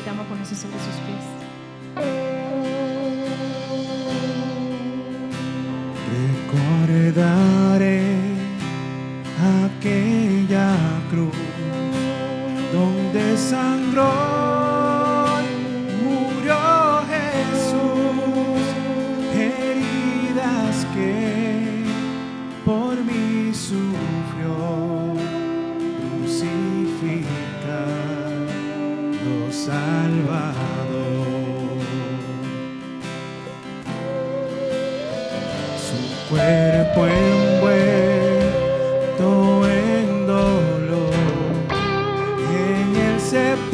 invitamos a ponerse sobre sus pies. Recordaré aquella cruz donde sangró y murió Jesús, heridas que por mí sufrió, crucificado Salvador. Su cuerpo envuelto en dolor, en el sepulcro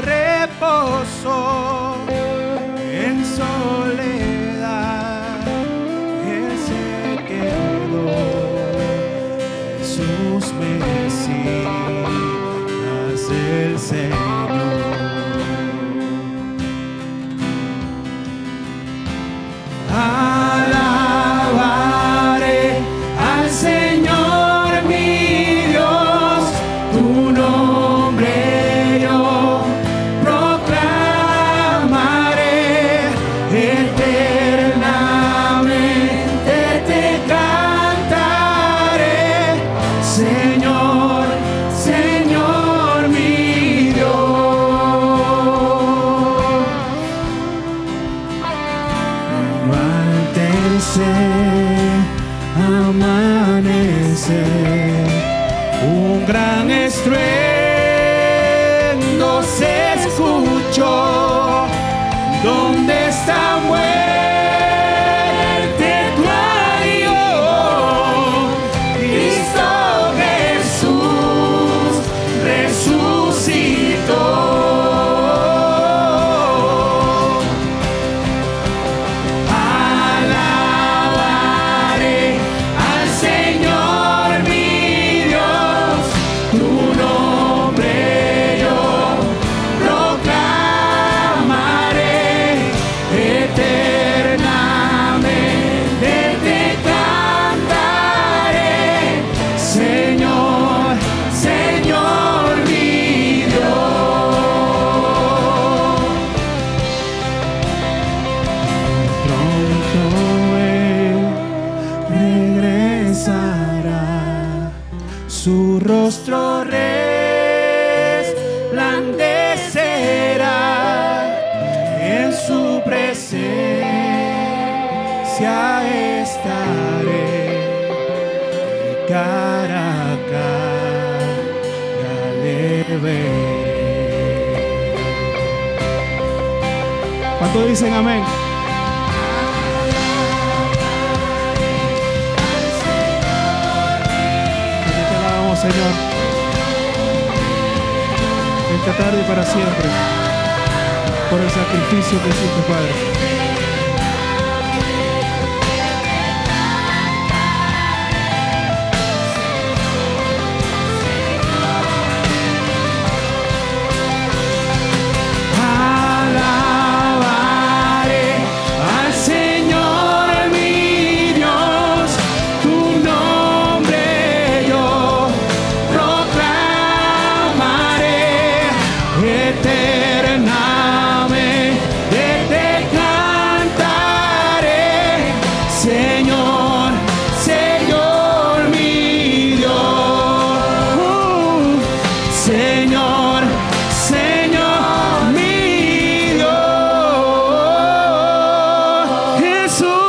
reposó, en soledad él se quedó. Jesús Mesías, el Señor. Alabaré al Señor mi Dios, tu nombre yo proclamaré, eternamente te cantaré, Señor, Señor mi Dios. Al tercer amanecer, un gran estruendo se escuchó. ¿Dónde está muerte tu aguijón? Cristo Jesús resucitó. Su rostro resplandecerá, en su presencia estaré, cara a cara le veré. ¿Cuántos dicen amén? Señor, esta tarde y para siempre, por el sacrificio que hiciste, Padre. Alabaré al Señor mi Dios, tu nombre yo eternamente te cantaré, Señor, Señor mi Dios, Señor, Señor mi Dios, Jesús.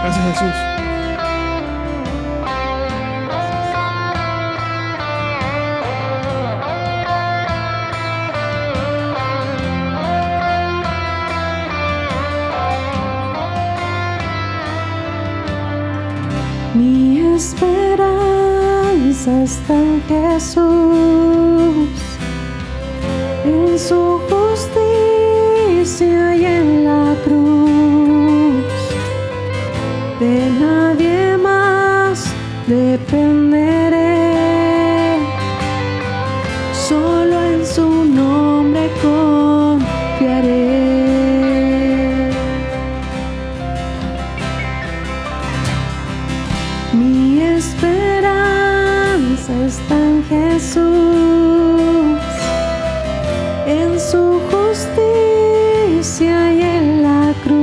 Gracias, Jesús. Mi esperanza está en Jesús, en su justicia y en la cruz. De nadie más, de dependeré, solo en su nombre confiaré. Mi esperanza está en Jesús, en su justicia y en la cruz.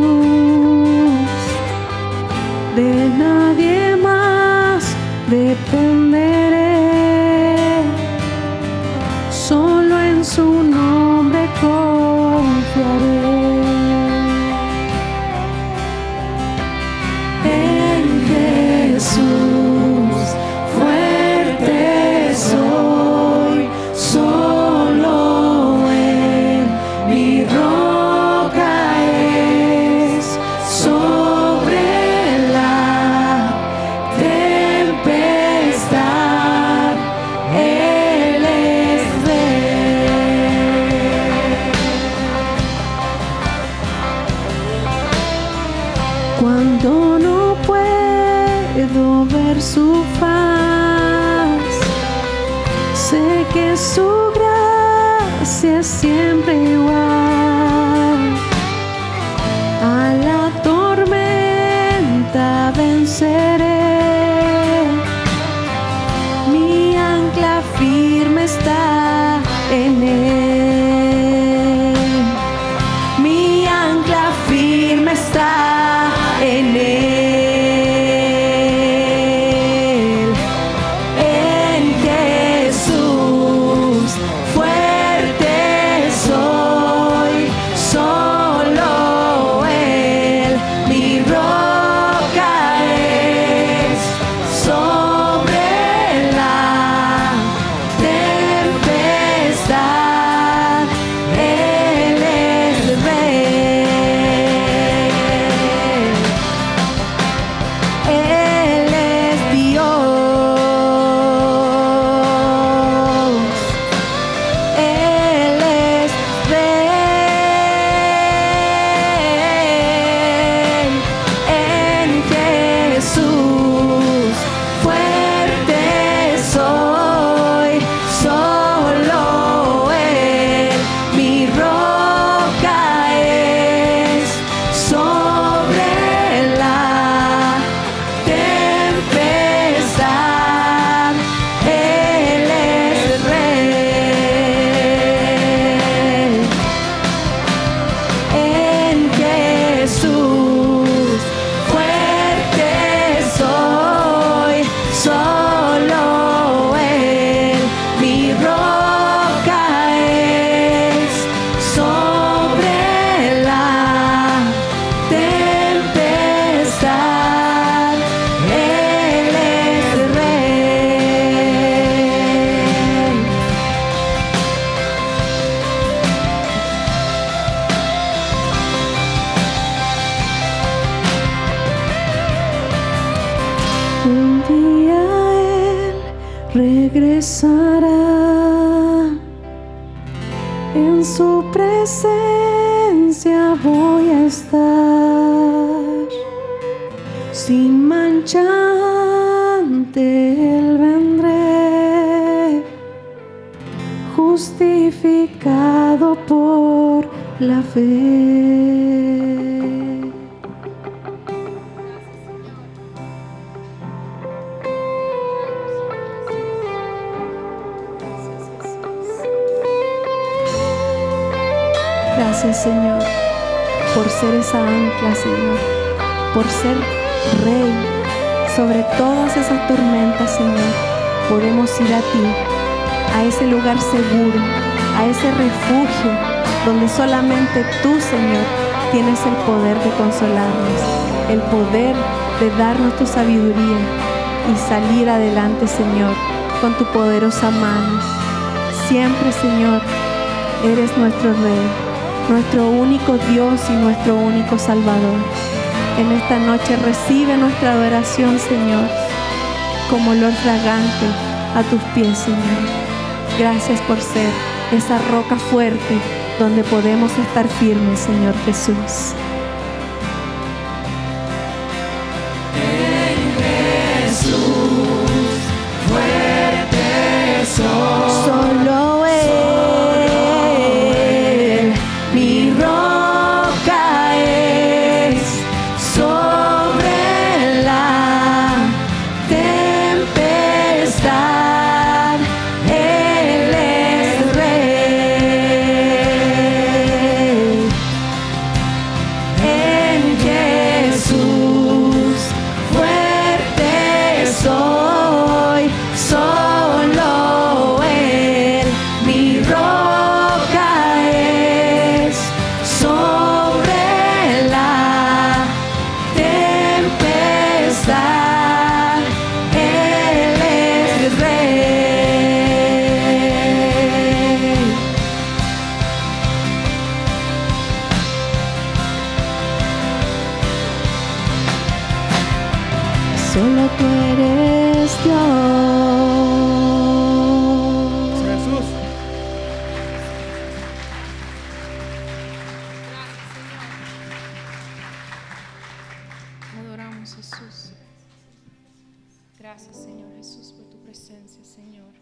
De nadie más dependeré, solo en su nombre confiaré. En Jesús fuerte soy, solo Él mi roca es. Sobre la tempestad Él es rey. Cuando no puedo ver su faz, sé que su gracia es siempre igual. A la tormenta venceré, mi ancla firme está en Él. Mi ancla firme está en Él. En Jesús fuerte soy, solo Él mi roca es. Sobre la tempestad Él es rey. Él es Dios, Él es rey. En Jesús fuerte soy, solo Él mi roca es. Sobre la tempestad Él es rey. En Jesús fuerte soy, solo Él mi roca es. Sobre la tempestad Él es rey. Un día Él regresará, en su presencia voy a estar. Sin mancha ante Él vendré, justificado por la fe. Gracias, Señor, por ser esa ancla, Señor, por ser Rey sobre todas esas tormentas, Señor. Podemos ir a ti, a ese lugar seguro, a ese refugio donde solamente tú, Señor, tienes el poder de consolarnos, el poder de darnos tu sabiduría y salir adelante, Señor, con tu poderosa mano. Siempre, Señor, eres nuestro Rey, nuestro único Dios y nuestro único Salvador. En esta noche recibe nuestra adoración, Señor, como olor fragante a tus pies, Señor. Gracias por ser esa roca fuerte donde podemos estar firmes, Señor Jesús. En Jesús tempestad, Él es Rey. En Jesús fuerte soy, solo Él mi roca es. Sobre la tempestad, Él es Rey. Solo tú eres Dios. Jesús. Adoramos, Jesús. Gracias, Señor Jesús, por tu presencia, Señor.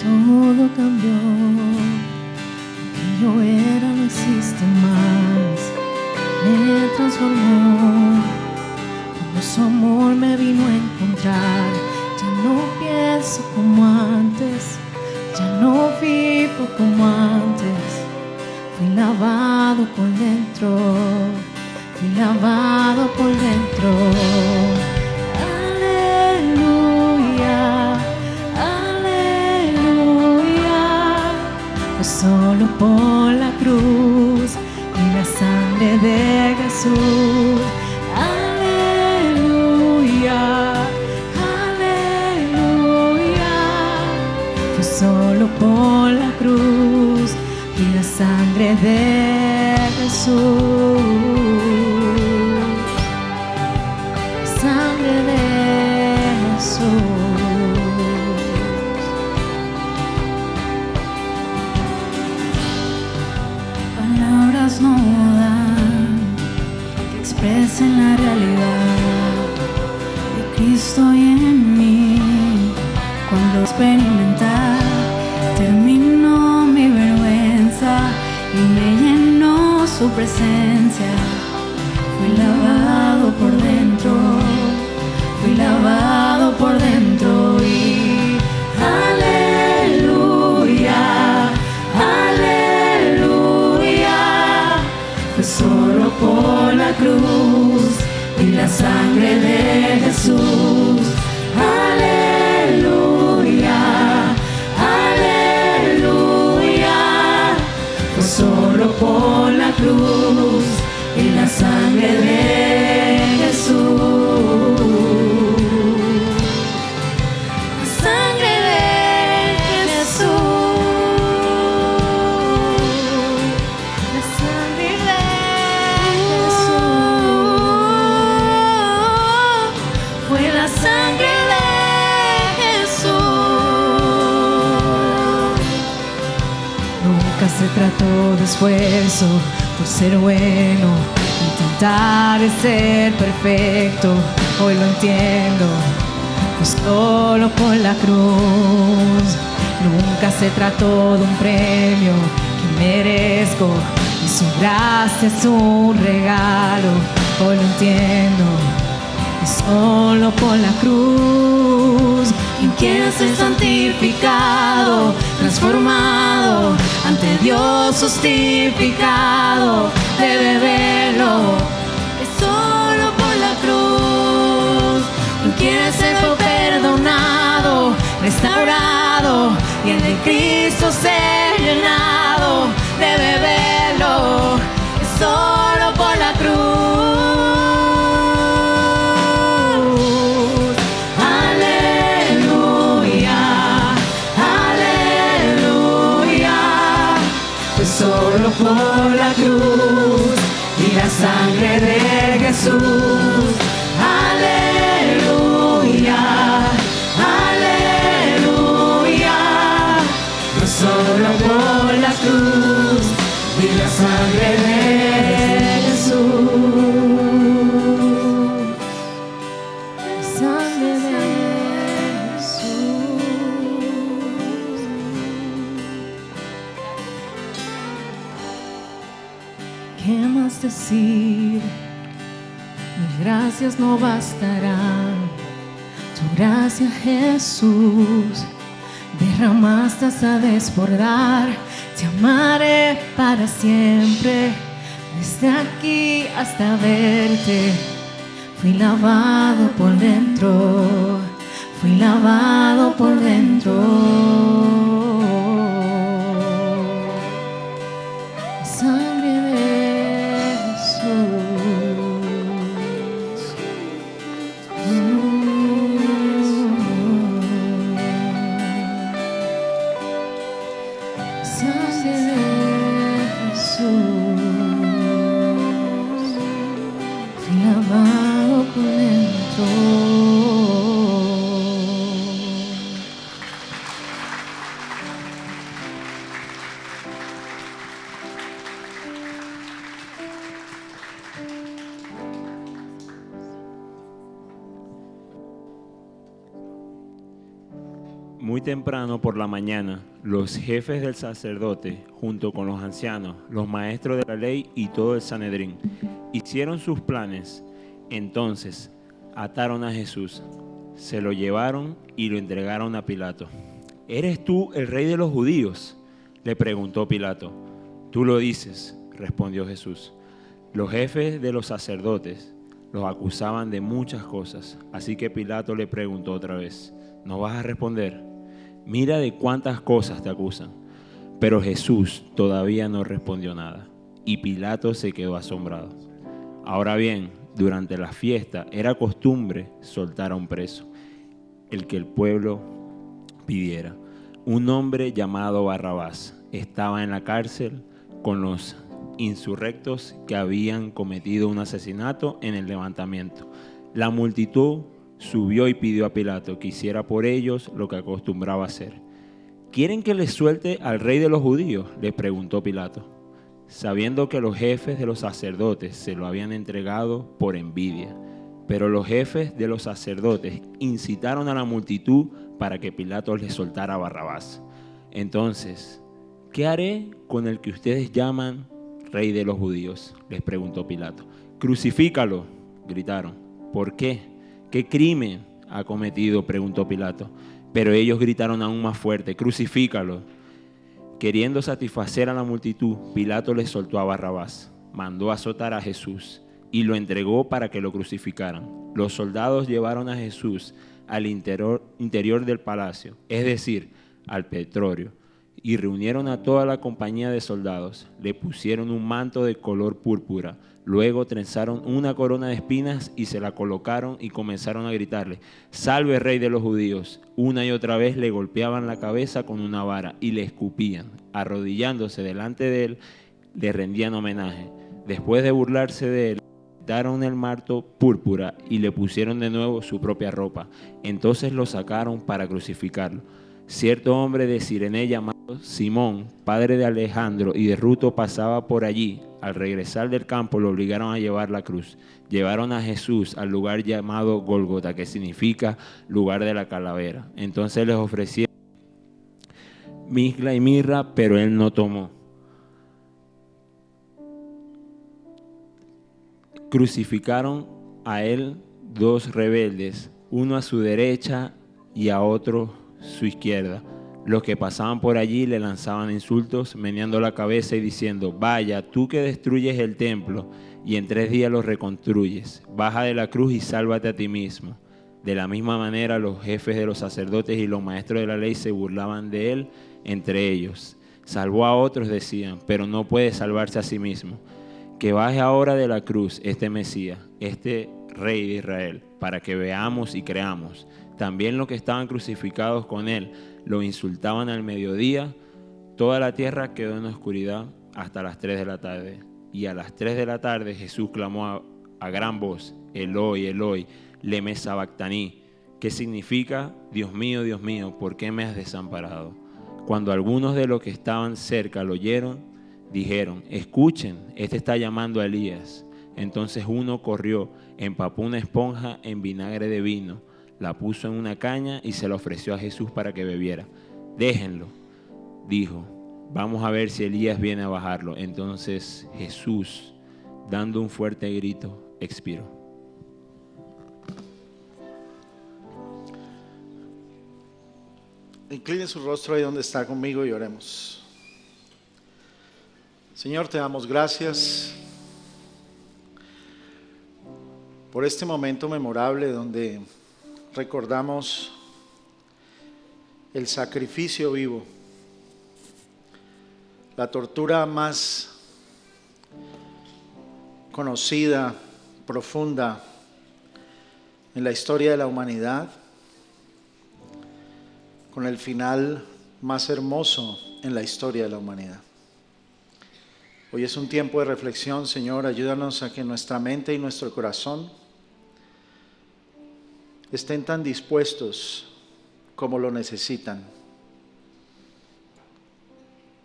Todo cambió, lo que yo era no existe más, me transformó, cuando su amor me vino a encontrar. Ya no pienso como antes, ya no vivo como antes, fui lavado por dentro, fui lavado por dentro. Aleluya, aleluya, fue solo por la cruz y la sangre de Jesús. Aleluya, aleluya, fue solo por la cruz y la sangre de Jesús. Sangre de Jesús. Palabras no dan que expresen la realidad de Cristo y en mí. Cuando experimentar terminó mi vergüenza y me llenó su presencia. Fui lavado por dentro, fui lavado por dentro y aleluya, aleluya, fue solo por la cruz y la sangre de Jesús. Aleluya, aleluya, fue solo por la cruz y la sangre de Jesús. La sangre de Jesús. La sangre de Jesús. Fue la sangre de Jesús. Nunca se trató de esfuerzo por ser bueno, intentar ser perfecto. Hoy lo entiendo, pues solo por la cruz. Nunca se trató de un premio que merezco, y su gracia es un regalo. Hoy lo entiendo, es solo por la cruz. Quien quiere ser santificado, transformado, ante Dios justificado, debe verlo. Es solo por la cruz. Quien quiere ser perdonado, restaurado y el de Cristo ser llenado, debe verlo. Es solo por la cruz. Aleluya, aleluya, fue solo por la cruz y la sangre de Jesús. Aleluya, aleluya, fue solo por la cruz y la sangre de Jesús. La sangre de Jesús. ¿qué más decir? Mis gracias no bastarán. Tu gracia, Jesús, derramaste hasta desbordar. Te amaré para siempre, desde aquí hasta verte. Fui lavado por dentro, fui lavado por dentro. Sangre de Jesús. Sangre de Jesús. Fui lavado por dentro. Muy temprano por la mañana, los jefes del sacerdote, junto con los ancianos, los maestros de la ley y todo el Sanedrín, hicieron sus planes. Entonces ataron a Jesús, se lo llevaron y lo entregaron a Pilato. ¿Eres tú el rey de los judíos?, le preguntó Pilato. Tú lo dices, respondió Jesús. Los jefes de los sacerdotes los acusaban de muchas cosas, así que Pilato le preguntó otra vez, ¿no vas a responder? Mira de cuántas cosas te acusan. Pero Jesús todavía no respondió nada, y Pilato se quedó asombrado. Ahora bien, durante la fiesta era costumbre soltar a un preso, el que el pueblo pidiera. Un hombre llamado Barrabás estaba en la cárcel con los insurrectos que habían cometido un asesinato en el levantamiento. La multitud subió y pidió a Pilato que hiciera por ellos lo que acostumbraba hacer. ¿Quieren que les suelte al rey de los judíos?, le preguntó Pilato, sabiendo que los jefes de los sacerdotes se lo habían entregado por envidia. Pero los jefes de los sacerdotes incitaron a la multitud para que Pilato les soltara a Barrabás. Entonces, ¿qué haré con el que ustedes llaman rey de los judíos?, les preguntó Pilato. Crucifícalo, gritaron. ¿Por qué? ¿Qué crimen ha cometido?, preguntó Pilato. Pero ellos gritaron aún más fuerte, crucifícalo. Queriendo satisfacer a la multitud, Pilato les soltó a Barrabás, mandó azotar a Jesús y lo entregó para que lo crucificaran. Los soldados llevaron a Jesús al interior del palacio, es decir, al pretorio, y reunieron a toda la compañía de soldados. Le pusieron un manto de color púrpura, luego trenzaron una corona de espinas y se la colocaron y comenzaron a gritarle, «Salve, rey de los judíos». Una y otra vez le golpeaban la cabeza con una vara y le escupían. Arrodillándose delante de él, le rendían homenaje. Después de burlarse de él, le quitaron el manto púrpura y le pusieron de nuevo su propia ropa. Entonces lo sacaron para crucificarlo. Cierto hombre de Cirene llamado Simón, padre de Alejandro y de Ruto, pasaba por allí. Al regresar del campo lo obligaron a llevar la cruz. Llevaron a Jesús al lugar llamado Gólgota, que significa lugar de la calavera. Entonces les ofrecieron mirra y mirra, pero él no tomó. Crucificaron a él dos rebeldes, uno a su derecha y a otro su izquierda. Los que pasaban por allí le lanzaban insultos, meneando la cabeza y diciendo, «Vaya, tú que destruyes el templo y en 3 días lo reconstruyes, baja de la cruz y sálvate a ti mismo». De la misma manera, los jefes de los sacerdotes y los maestros de la ley se burlaban de él entre ellos. Salvó a otros, decían, pero no puede salvarse a sí mismo. Que baje ahora de la cruz este Mesías, este Rey de Israel, para que veamos y creamos. También los que estaban crucificados con él lo insultaban al mediodía. Toda la tierra quedó en oscuridad hasta las 3 de la tarde. Y a las 3 de la tarde Jesús clamó a gran voz, Eloi, Eloi, lema sabactaní, que significa, Dios mío, ¿por qué me has desamparado? Cuando algunos de los que estaban cerca lo oyeron, dijeron, escuchen, este está llamando a Elías. Entonces uno corrió, empapó una esponja en vinagre de vino, la puso en una caña y se la ofreció a Jesús para que bebiera. Déjenlo, dijo, vamos a ver si Elías viene a bajarlo. Entonces Jesús, dando un fuerte grito, expiró. Incline su rostro ahí donde está conmigo y oremos. Señor, te damos gracias por este momento memorable donde recordamos el sacrificio vivo, la tortura más conocida, profunda en la historia de la humanidad, con el final más hermoso en la historia de la humanidad. Hoy es un tiempo de reflexión, Señor. Ayúdanos a que nuestra mente y nuestro corazón estén tan dispuestos como lo necesitan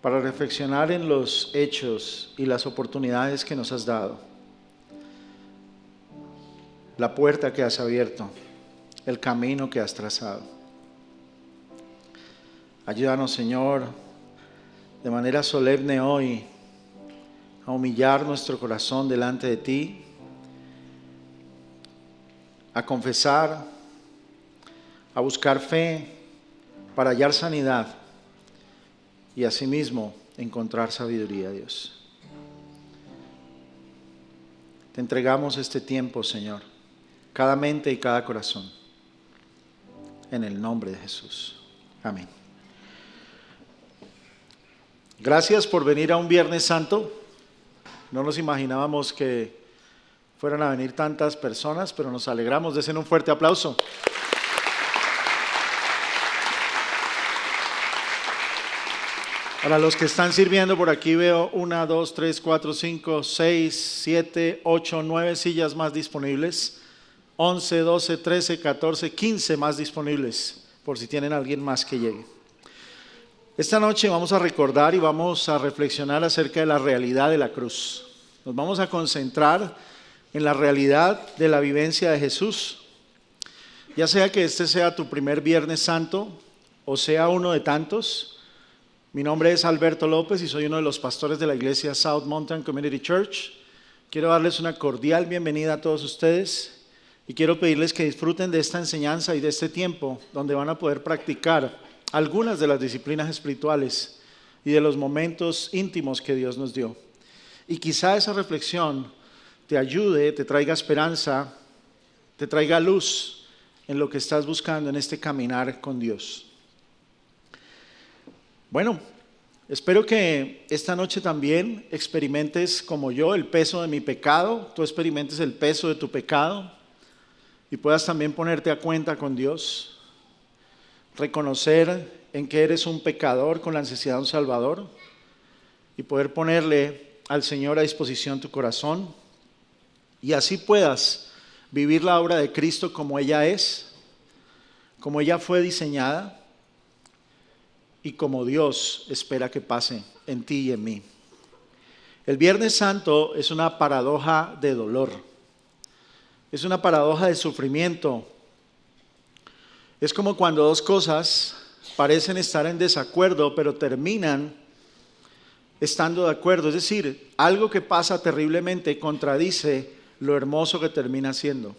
para reflexionar en los hechos y las oportunidades que nos has dado, la puerta que has abierto, el camino que has trazado. Ayúdanos, Señor, de manera solemne hoy a humillar nuestro corazón delante de ti, a confesar, a buscar fe para hallar sanidad y asimismo encontrar sabiduría, Dios. Te entregamos este tiempo, Señor, cada mente y cada corazón, en el nombre de Jesús. Amén. Gracias por venir a un Viernes Santo. No nos imaginábamos que fueran a venir tantas personas, pero nos alegramos. Desen un fuerte aplauso. Para los que están sirviendo por aquí veo 1, 2, 3, 4, 5, 6, 7, 8, 9 sillas más disponibles. 11, 12, 13, 14, 15 más disponibles, por si tienen alguien más que llegue. Esta noche vamos a recordar y vamos a reflexionar acerca de la realidad de la cruz. Nos vamos a concentrar en la realidad de la vivencia de Jesús. Ya sea que este sea tu primer Viernes Santo o sea uno de tantos. Mi nombre es Alberto López y soy uno de los pastores de la iglesia South Mountain Community Church. Quiero darles una cordial bienvenida a todos ustedes y quiero pedirles que disfruten de esta enseñanza y de este tiempo donde van a poder practicar algunas de las disciplinas espirituales y de los momentos íntimos que Dios nos dio. Y quizá esa reflexión te ayude, te traiga esperanza, te traiga luz en lo que estás buscando en este caminar con Dios. Bueno, espero que esta noche también experimentes como yo el peso de mi pecado, tú experimentes el peso de tu pecado y puedas también ponerte a cuenta con Dios. Reconocer en que eres un pecador con la necesidad de un Salvador y poder ponerle al Señor a disposición tu corazón y así puedas vivir la obra de Cristo como ella es, como ella fue diseñada y como Dios espera que pase en ti y en mí. El Viernes Santo es una paradoja de dolor, es una paradoja de sufrimiento. Es como cuando dos cosas parecen estar en desacuerdo, pero terminan estando de acuerdo. Es decir, algo que pasa terriblemente contradice lo hermoso que termina siendo.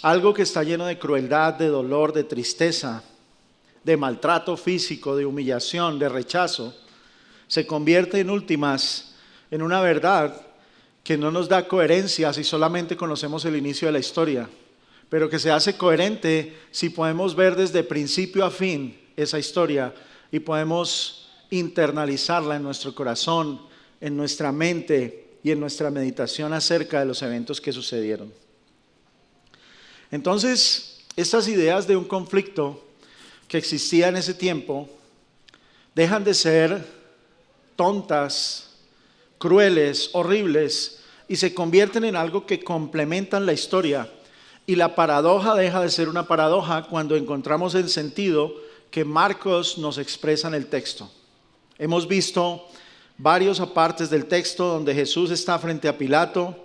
Algo que está lleno de crueldad, de dolor, de tristeza, de maltrato físico, de humillación, de rechazo, se convierte en últimas en una verdad que no nos da coherencia si solamente conocemos el inicio de la historia, pero que se hace coherente si podemos ver desde principio a fin esa historia y podemos internalizarla en nuestro corazón, en nuestra mente y en nuestra meditación acerca de los eventos que sucedieron. Entonces, estas ideas de un conflicto que existía en ese tiempo dejan de ser tontas, crueles, horribles y se convierten en algo que complementan la historia. Y la paradoja deja de ser una paradoja cuando encontramos el sentido que Marcos nos expresa en el texto. Hemos visto varios apartes del texto donde Jesús está frente a Pilato.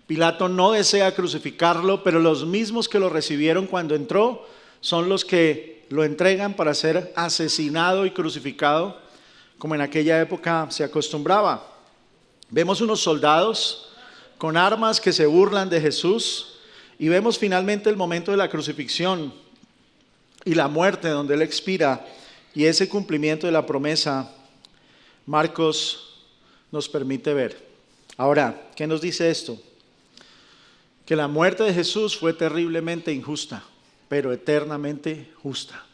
Pilato no desea crucificarlo, pero los mismos que lo recibieron cuando entró son los que lo entregan para ser asesinado y crucificado. como en aquella época se acostumbraba. Vemos unos soldados con armas que se burlan de Jesús y vemos finalmente el momento de la crucifixión y la muerte donde Él expira y ese cumplimiento de la promesa Marcos nos permite ver. Ahora, ¿qué nos dice esto? Que la muerte de Jesús fue terriblemente injusta, pero eternamente justa.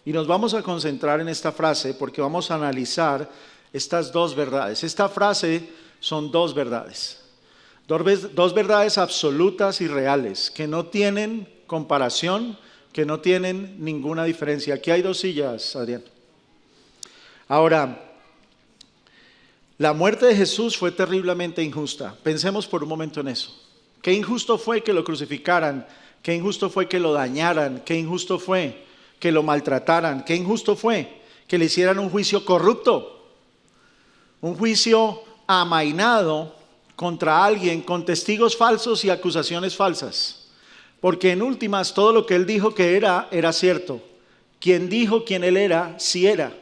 Y nos vamos a concentrar en esta frase porque vamos a analizar estas dos verdades. Esta frase son dos verdades. Dos verdades absolutas y reales que no tienen comparación, que no tienen ninguna diferencia. Aquí hay dos sillas, Adrián. Ahora, la muerte de Jesús fue terriblemente injusta. Pensemos por un momento en eso. Qué injusto fue que lo crucificaran, qué injusto fue que lo dañaran, qué injusto fue que lo maltrataran, qué injusto fue que le hicieran un juicio corrupto, un juicio amainado contra alguien con testigos falsos y acusaciones falsas. Porque en últimas todo lo que Él dijo que era cierto. Quien dijo quién Él era, sí era.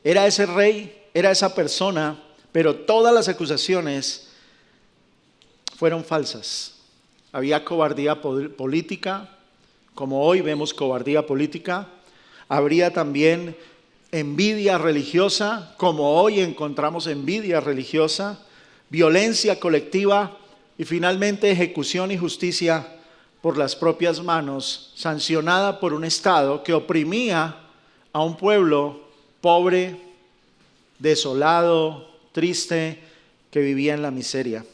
Era ese rey, era esa persona, pero todas las acusaciones fueron falsas. Había cobardía política, como hoy vemos cobardía política. Habría también envidia religiosa, como hoy encontramos envidia religiosa, violencia colectiva y finalmente ejecución y justicia por las propias manos, sancionada por un Estado que oprimía a un pueblo pobre, desolado, triste, que vivía en la miseria.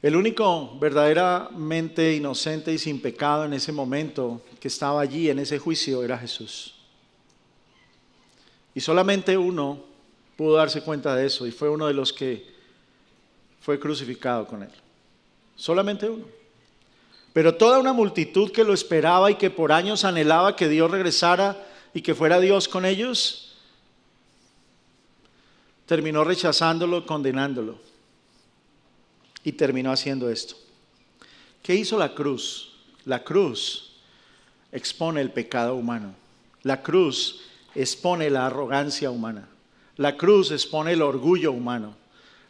El único verdaderamente inocente y sin pecado en ese momento que estaba allí en ese juicio era Jesús. Y solamente uno pudo darse cuenta de eso y fue uno de los que fue crucificado con Él. Solamente uno. Pero toda una multitud que lo esperaba y que por años anhelaba que Dios regresara y que fuera Dios con ellos, terminó rechazándolo, condenándolo. Y terminó haciendo esto. ¿Qué hizo la cruz? La cruz expone el pecado humano. La cruz expone la arrogancia humana. La cruz expone el orgullo humano.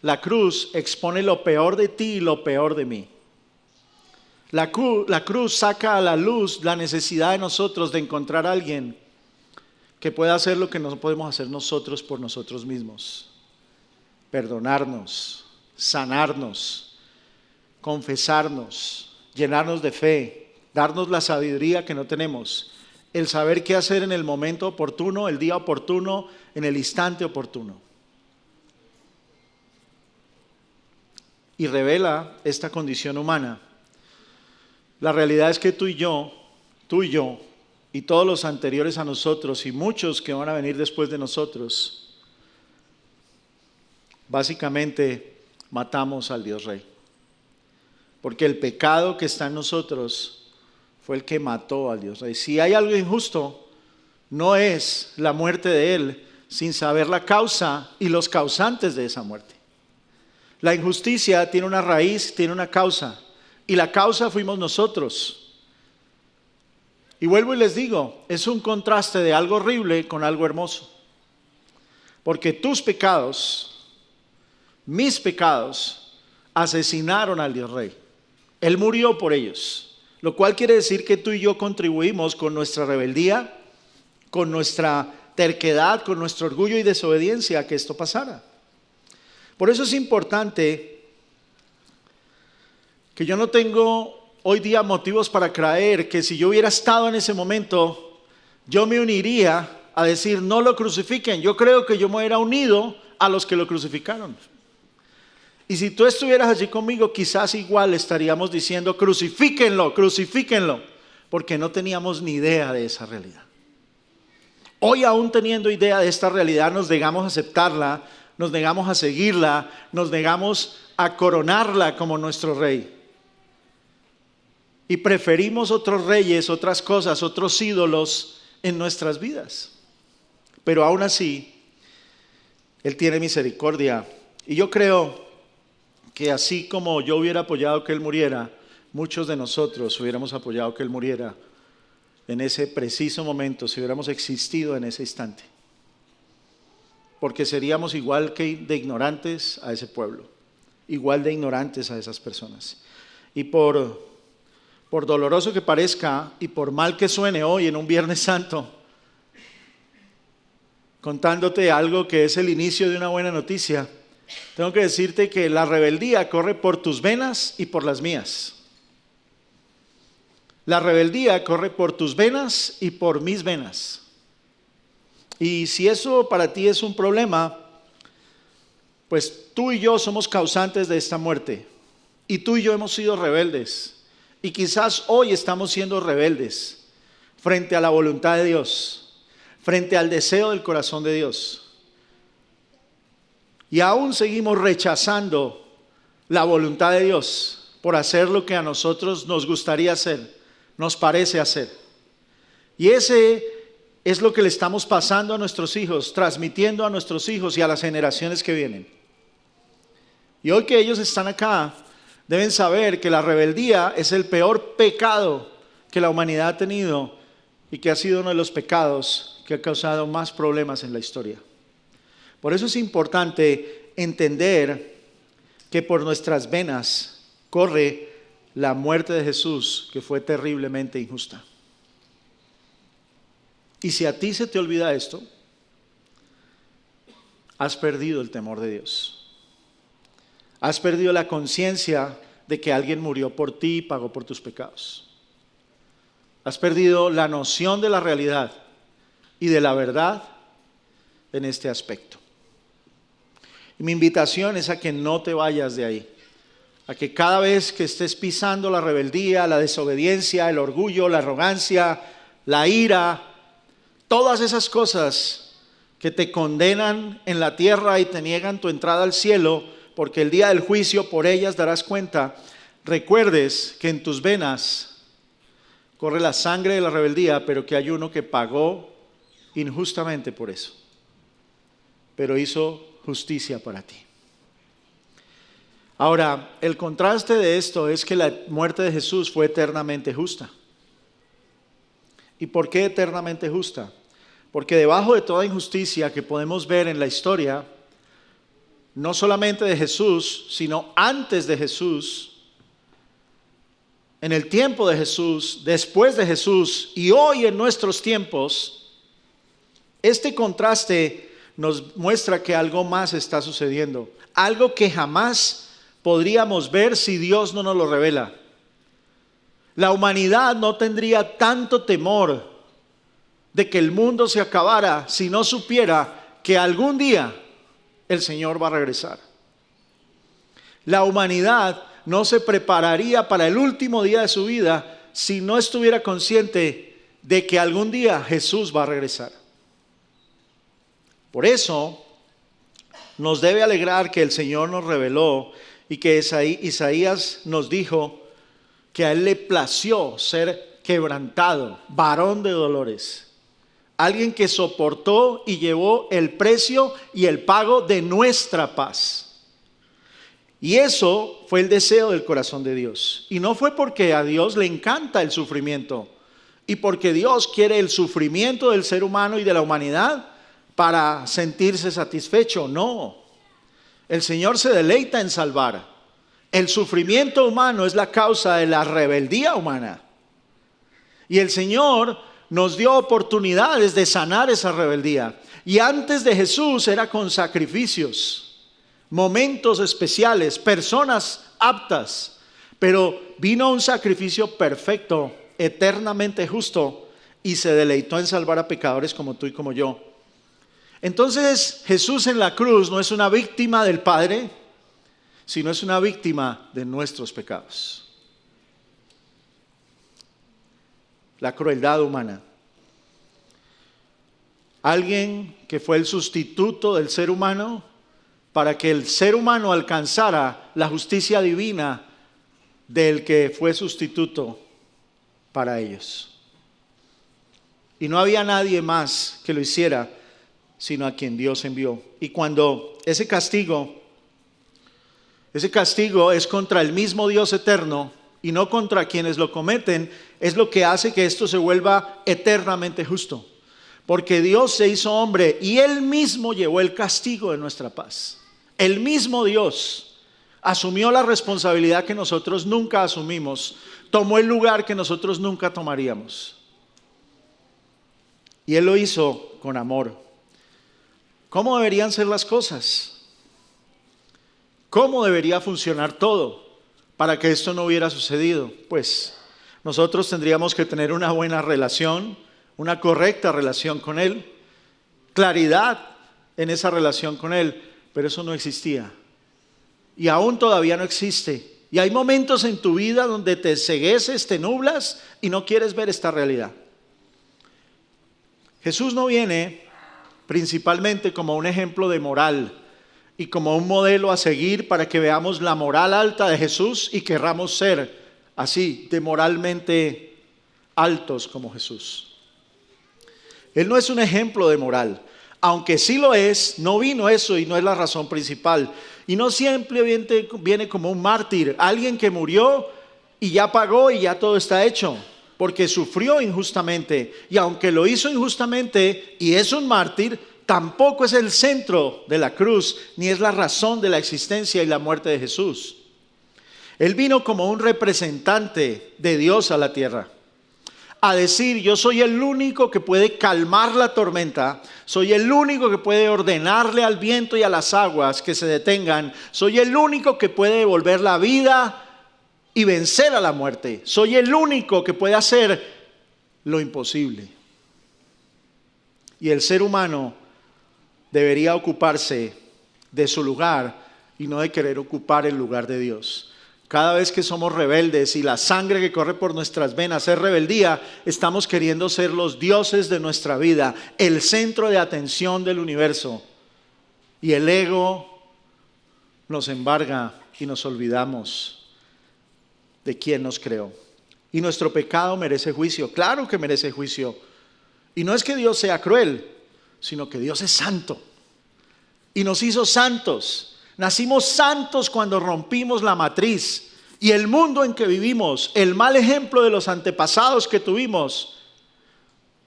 La cruz expone lo peor de ti y lo peor de mí. La cruz saca a la luz la necesidad de nosotros de encontrar a alguien que pueda hacer lo que no podemos hacer nosotros por nosotros mismos. Perdonarnos, sanarnos, confesarnos, llenarnos de fe, darnos la sabiduría que no tenemos, el saber qué hacer en el momento oportuno, el día oportuno, en el instante oportuno. Y revela esta condición humana. La realidad es que tú y yo, y todos los anteriores a nosotros y muchos que van a venir después de nosotros, básicamente matamos al Dios Rey. Porque el pecado que está en nosotros fue el que mató al Dios Rey. Si hay algo injusto, no es la muerte de Él, sin saber la causa y los causantes de esa muerte. La injusticia tiene una raíz, tiene una causa, y la causa fuimos nosotros. Y vuelvo y les digo, es un contraste de algo horrible con algo hermoso. Porque tus pecados, mis pecados, asesinaron al Dios Rey. Él murió por ellos, lo cual quiere decir que tú y yo contribuimos con nuestra rebeldía, con nuestra terquedad, con nuestro orgullo y desobediencia a que esto pasara. Por eso es importante que yo no tengo hoy día motivos para creer que si yo hubiera estado en ese momento, yo me uniría a decir no lo crucifiquen. Yo creo que yo me hubiera unido a los que lo crucificaron. Y si tú estuvieras allí conmigo, quizás igual estaríamos diciendo crucifíquenlo, crucifíquenlo, porque no teníamos ni idea de esa realidad. Hoy, aún teniendo idea de esta realidad, nos negamos a aceptarla, nos negamos a seguirla, nos negamos a coronarla como nuestro rey. Y preferimos otros reyes, otras cosas, otros ídolos en nuestras vidas. Pero aún así, Él tiene misericordia. Y yo creo que así como yo hubiera apoyado que Él muriera, muchos de nosotros hubiéramos apoyado que Él muriera en ese preciso momento si hubiéramos existido en ese instante. Porque seríamos igual que de ignorantes a ese pueblo, igual de ignorantes a esas personas. Y por doloroso que parezca y por mal que suene hoy en un Viernes Santo, contándote algo que es el inicio de una buena noticia, tengo que decirte que la rebeldía corre por tus venas y por las mías. La rebeldía corre por tus venas y por mis venas. Y si eso para ti es un problema, pues tú y yo somos causantes de esta muerte. Y tú y yo hemos sido rebeldes. Y quizás hoy estamos siendo rebeldes frente a la voluntad de Dios, frente al deseo del corazón de Dios. Y aún seguimos rechazando la voluntad de Dios por hacer lo que a nosotros nos gustaría hacer, nos parece hacer. Y ese es lo que le estamos pasando a nuestros hijos, transmitiendo a nuestros hijos y a las generaciones que vienen. Y hoy que ellos están acá, deben saber que la rebeldía es el peor pecado que la humanidad ha tenido y que ha sido uno de los pecados que ha causado más problemas en la historia. Por eso es importante entender que por nuestras venas corre la muerte de Jesús, que fue terriblemente injusta. Y si a ti se te olvida esto, has perdido el temor de Dios. Has perdido la conciencia de que alguien murió por ti y pagó por tus pecados. Has perdido la noción de la realidad y de la verdad en este aspecto. Y mi invitación es a que no te vayas de ahí. A que cada vez que estés pisando la rebeldía, la desobediencia, el orgullo, la arrogancia, la ira, todas esas cosas que te condenan en la tierra y te niegan tu entrada al cielo, porque el día del juicio por ellas darás cuenta, recuerdes que en tus venas corre la sangre de la rebeldía, pero que hay uno que pagó injustamente por eso, pero hizo justicia para ti. Ahora, el contraste de esto es que la muerte de Jesús fue eternamente justa. ¿Y por qué eternamente justa? Porque debajo de toda injusticia que podemos ver en la historia, no solamente de Jesús, sino antes de Jesús, en el tiempo de Jesús, después de Jesús y hoy en nuestros tiempos, este contraste nos muestra que algo más está sucediendo, algo que jamás podríamos ver si Dios no nos lo revela. La humanidad no tendría tanto temor de que el mundo se acabara si no supiera que algún día el Señor va a regresar. La humanidad no se prepararía para el último día de su vida si no estuviera consciente de que algún día Jesús va a regresar. Por eso nos debe alegrar que el Señor nos reveló y que Isaías nos dijo que a Él le plació ser quebrantado, varón de dolores. Alguien que soportó y llevó el precio y el pago de nuestra paz. Y eso fue el deseo del corazón de Dios. Y no fue porque a Dios le encanta el sufrimiento y porque Dios quiere el sufrimiento del ser humano y de la humanidad para sentirse satisfecho. No. El Señor se deleita en salvar. El sufrimiento humano es la causa de la rebeldía humana. Y el Señor nos dio oportunidades de sanar esa rebeldía. Y antes de Jesús era con sacrificios, momentos especiales, personas aptas. Pero vino un sacrificio perfecto, eternamente justo, y se deleitó en salvar a pecadores como tú y como yo. Entonces Jesús en la cruz no es una víctima del Padre, sino es una víctima de nuestros pecados. La crueldad humana. Alguien que fue el sustituto del ser humano para que el ser humano alcanzara la justicia divina del que fue sustituto para ellos. Y no había nadie más que lo hiciera sino a quien Dios envió. Y cuando ese castigo es contra el mismo Dios eterno y no contra quienes lo cometen, es lo que hace que esto se vuelva eternamente justo. Porque Dios se hizo hombre y Él mismo llevó el castigo de nuestra paz. El mismo Dios asumió la responsabilidad que nosotros nunca asumimos, tomó el lugar que nosotros nunca tomaríamos. Y Él lo hizo con amor. ¿Cómo deberían ser las cosas? ¿Cómo debería funcionar todo para que esto no hubiera sucedido? Pues nosotros tendríamos que tener una buena relación, una correcta relación con Él, claridad en esa relación con Él, pero eso no existía. Y aún todavía no existe. Y hay momentos en tu vida donde te encegueces, te nublas y no quieres ver esta realidad. Jesús no viene principalmente como un ejemplo de moral y como un modelo a seguir para que veamos la moral alta de Jesús y querramos ser así, de moralmente altos como Jesús. Él no es un ejemplo de moral, aunque sí lo es, no vino eso y no es la razón principal. Y no siempre viene como un mártir, alguien que murió y ya pagó y ya todo está hecho, porque sufrió injustamente. Y aunque lo hizo injustamente y es un mártir, tampoco es el centro de la cruz, ni es la razón de la existencia y la muerte de Jesús. Él vino como un representante de Dios a la tierra, a decir: yo soy el único que puede calmar la tormenta, soy el único que puede ordenarle al viento y a las aguas que se detengan, soy el único que puede devolver la vida y vencer a la muerte, soy el único que puede hacer lo imposible. Y el ser humano debería ocuparse de su lugar y no de querer ocupar el lugar de Dios. Cada vez que somos rebeldes y la sangre que corre por nuestras venas es rebeldía, estamos queriendo ser los dioses de nuestra vida, el centro de atención del universo. Y el ego nos embarga y nos olvidamos de quién nos creó. Y nuestro pecado merece juicio, claro que merece juicio. Y no es que Dios sea cruel, sino que Dios es santo. Y nos hizo santos. Nacimos santos cuando rompimos la matriz. Y el mundo en que vivimos, el mal ejemplo de los antepasados que tuvimos,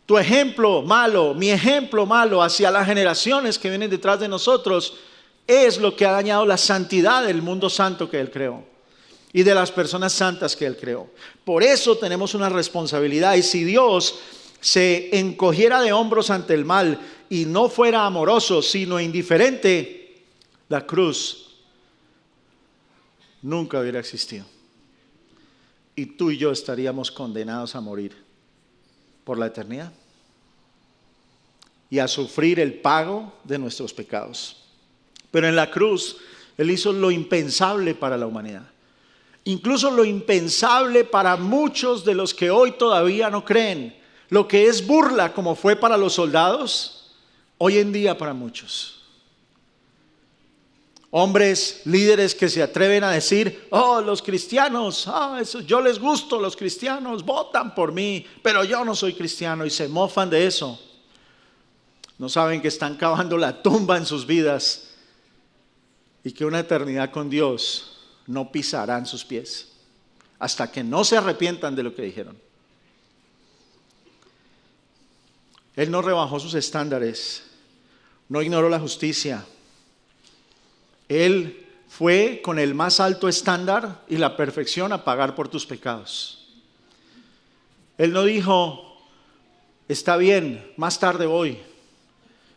tu ejemplo malo, mi ejemplo malo hacia las generaciones que vienen detrás de nosotros, es lo que ha dañado la santidad del mundo santo que Él creó y de las personas santas que Él creó. Por eso tenemos una responsabilidad. Y si Dios se encogiera de hombros ante el mal y no fuera amoroso, sino indiferente, la cruz nunca hubiera existido. Y tú y yo estaríamos condenados a morir por la eternidad y a sufrir el pago de nuestros pecados. Pero en la cruz Él hizo lo impensable para la humanidad. Incluso lo impensable para muchos de los que hoy todavía no creen. Lo que es burla, como fue para los soldados, hoy en día para muchos. Hombres, líderes que se atreven a decir: oh, los cristianos, eso, yo les gusto, los cristianos votan por mí, pero yo no soy cristiano, y se mofan de eso. No saben que están cavando la tumba en sus vidas y que una eternidad con Dios no pisarán sus pies hasta que no se arrepientan de lo que dijeron. Él no rebajó sus estándares, no ignoró la justicia. Él fue con el más alto estándar y la perfección a pagar por tus pecados. Él no dijo: está bien, más tarde voy.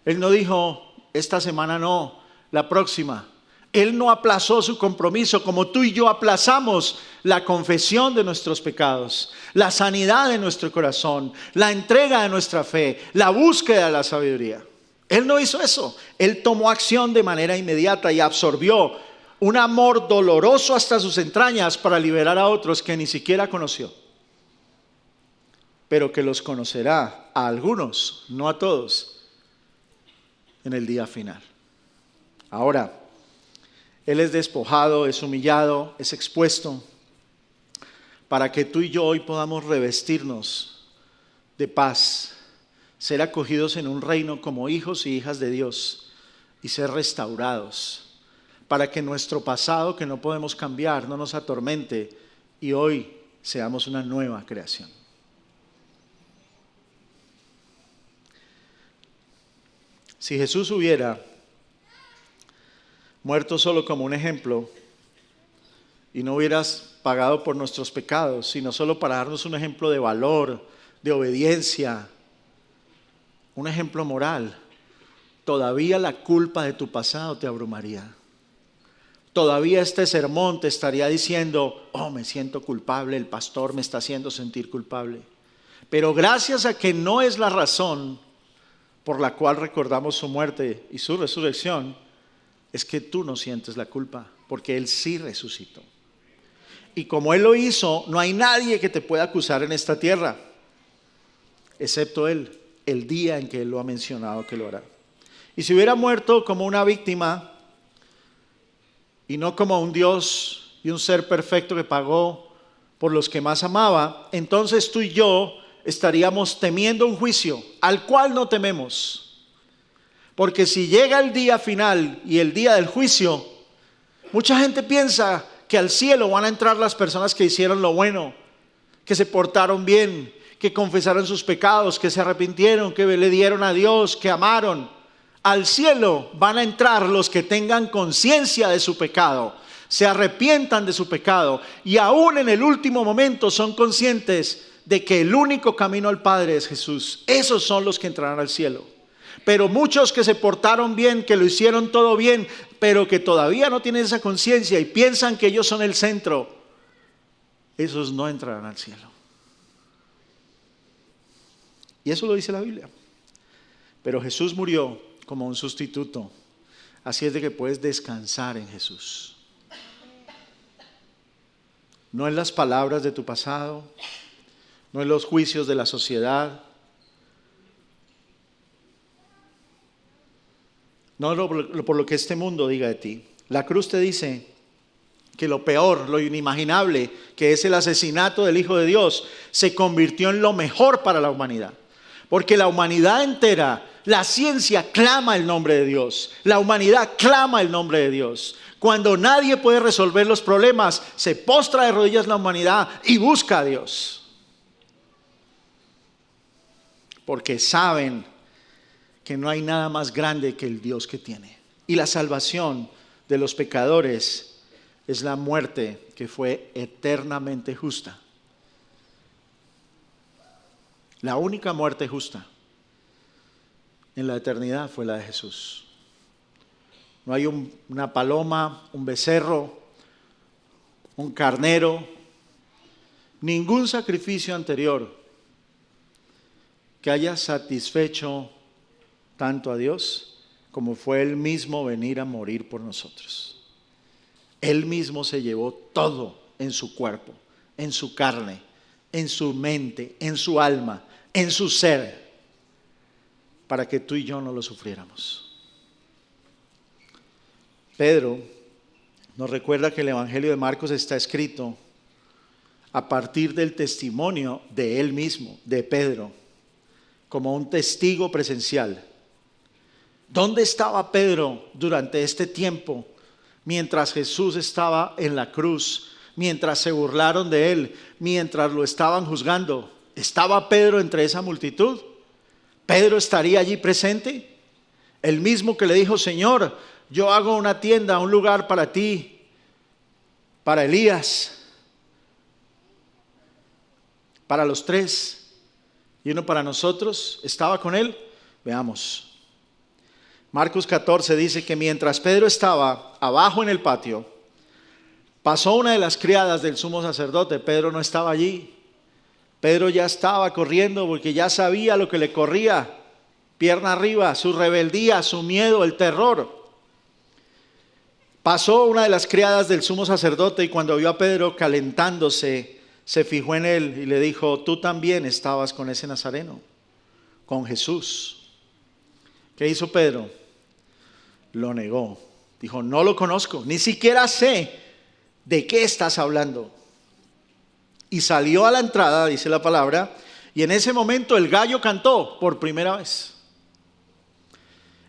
Él no dijo: esta semana no, la próxima. Él no aplazó su compromiso como tú y yo aplazamos la confesión de nuestros pecados, la sanidad de nuestro corazón, la entrega de nuestra fe, la búsqueda de la sabiduría. Él no hizo eso. Él tomó acción de manera inmediata y absorbió un amor doloroso hasta sus entrañas para liberar a otros que ni siquiera conoció, pero que los conocerá a algunos, no a todos, en el día final. Ahora, Él es despojado, es humillado, es expuesto, para que tú y yo hoy podamos revestirnos de paz, ser acogidos en un reino como hijos y hijas de Dios y ser restaurados, para que nuestro pasado, que no podemos cambiar, no nos atormente y hoy seamos una nueva creación. Si Jesús hubiera muerto solo como un ejemplo y no hubieras pagado por nuestros pecados, sino solo para darnos un ejemplo de valor, de obediencia, un ejemplo moral, todavía la culpa de tu pasado te abrumaría. Todavía este sermón te estaría diciendo, oh, me siento culpable, el pastor me está haciendo sentir culpable. Pero gracias a que no es la razón por la cual recordamos su muerte y su resurrección, es que tú no sientes la culpa, porque Él sí resucitó. Y como Él lo hizo, no hay nadie que te pueda acusar en esta tierra, excepto Él, el día en que Él lo ha mencionado que lo hará. Y si hubiera muerto como una víctima y no como un Dios y un ser perfecto que pagó por los que más amaba, entonces tú y yo estaríamos temiendo un juicio al cual no tememos. Porque si llega el día final y el día del juicio, mucha gente piensa que al cielo van a entrar las personas que hicieron lo bueno, que se portaron bien, que confesaron sus pecados, que se arrepintieron, que le dieron a Dios, que amaron. Al cielo van a entrar los que tengan conciencia de su pecado, se arrepientan de su pecado y aún en el último momento son conscientes de que el único camino al Padre es Jesús. Esos son los que entrarán al cielo. Pero muchos que se portaron bien, que lo hicieron todo bien, pero que todavía no tienen esa conciencia y piensan que ellos son el centro, esos no entrarán al cielo. Y eso lo dice la Biblia. Pero Jesús murió como un sustituto. Así es de que puedes descansar en Jesús. No en las palabras de tu pasado, no en los juicios de la sociedad, no por lo que este mundo diga de ti. La cruz te dice que lo peor, lo inimaginable, que es el asesinato del Hijo de Dios, se convirtió en lo mejor para la humanidad. Porque la humanidad entera, la ciencia clama el nombre de Dios. La humanidad clama el nombre de Dios. Cuando nadie puede resolver los problemas, se postra de rodillas la humanidad y busca a Dios. Porque saben que no hay nada más grande que el Dios que tiene. Y la salvación de los pecadores es la muerte que fue eternamente justa. La única muerte justa en la eternidad fue la de Jesús. No hay una paloma, un becerro, un carnero, ningún sacrificio anterior que haya satisfecho tanto a Dios como fue Él mismo venir a morir por nosotros. Él mismo se llevó todo en su cuerpo, en su carne, en su mente, en su alma, en su ser, para que tú y yo no lo sufriéramos. Pedro nos recuerda que el Evangelio de Marcos está escrito a partir del testimonio de él mismo, de Pedro, como un testigo presencial. ¿Dónde estaba Pedro durante este tiempo? Mientras Jesús estaba en la cruz, mientras se burlaron de él, mientras lo estaban juzgando. ¿Estaba Pedro entre esa multitud? ¿Pedro estaría allí presente? El mismo que le dijo, Señor, yo hago una tienda, un lugar para ti, para Elías, para los tres, y uno para nosotros. ¿Estaba con él? Veamos. Marcos 14 dice que mientras Pedro estaba abajo en el patio, pasó una de las criadas del sumo sacerdote. Pedro no estaba allí. Pedro ya estaba corriendo porque ya sabía lo que le corría, pierna arriba, su rebeldía, su miedo, el terror. Pasó una de las criadas del sumo sacerdote y cuando vio a Pedro calentándose, se fijó en él y le dijo, tú también estabas con ese nazareno, con Jesús. ¿Qué hizo Pedro? Lo negó. Dijo, no lo conozco, ni siquiera sé de qué estás hablando. Y salió a la entrada, dice la palabra, y en ese momento el gallo cantó por primera vez.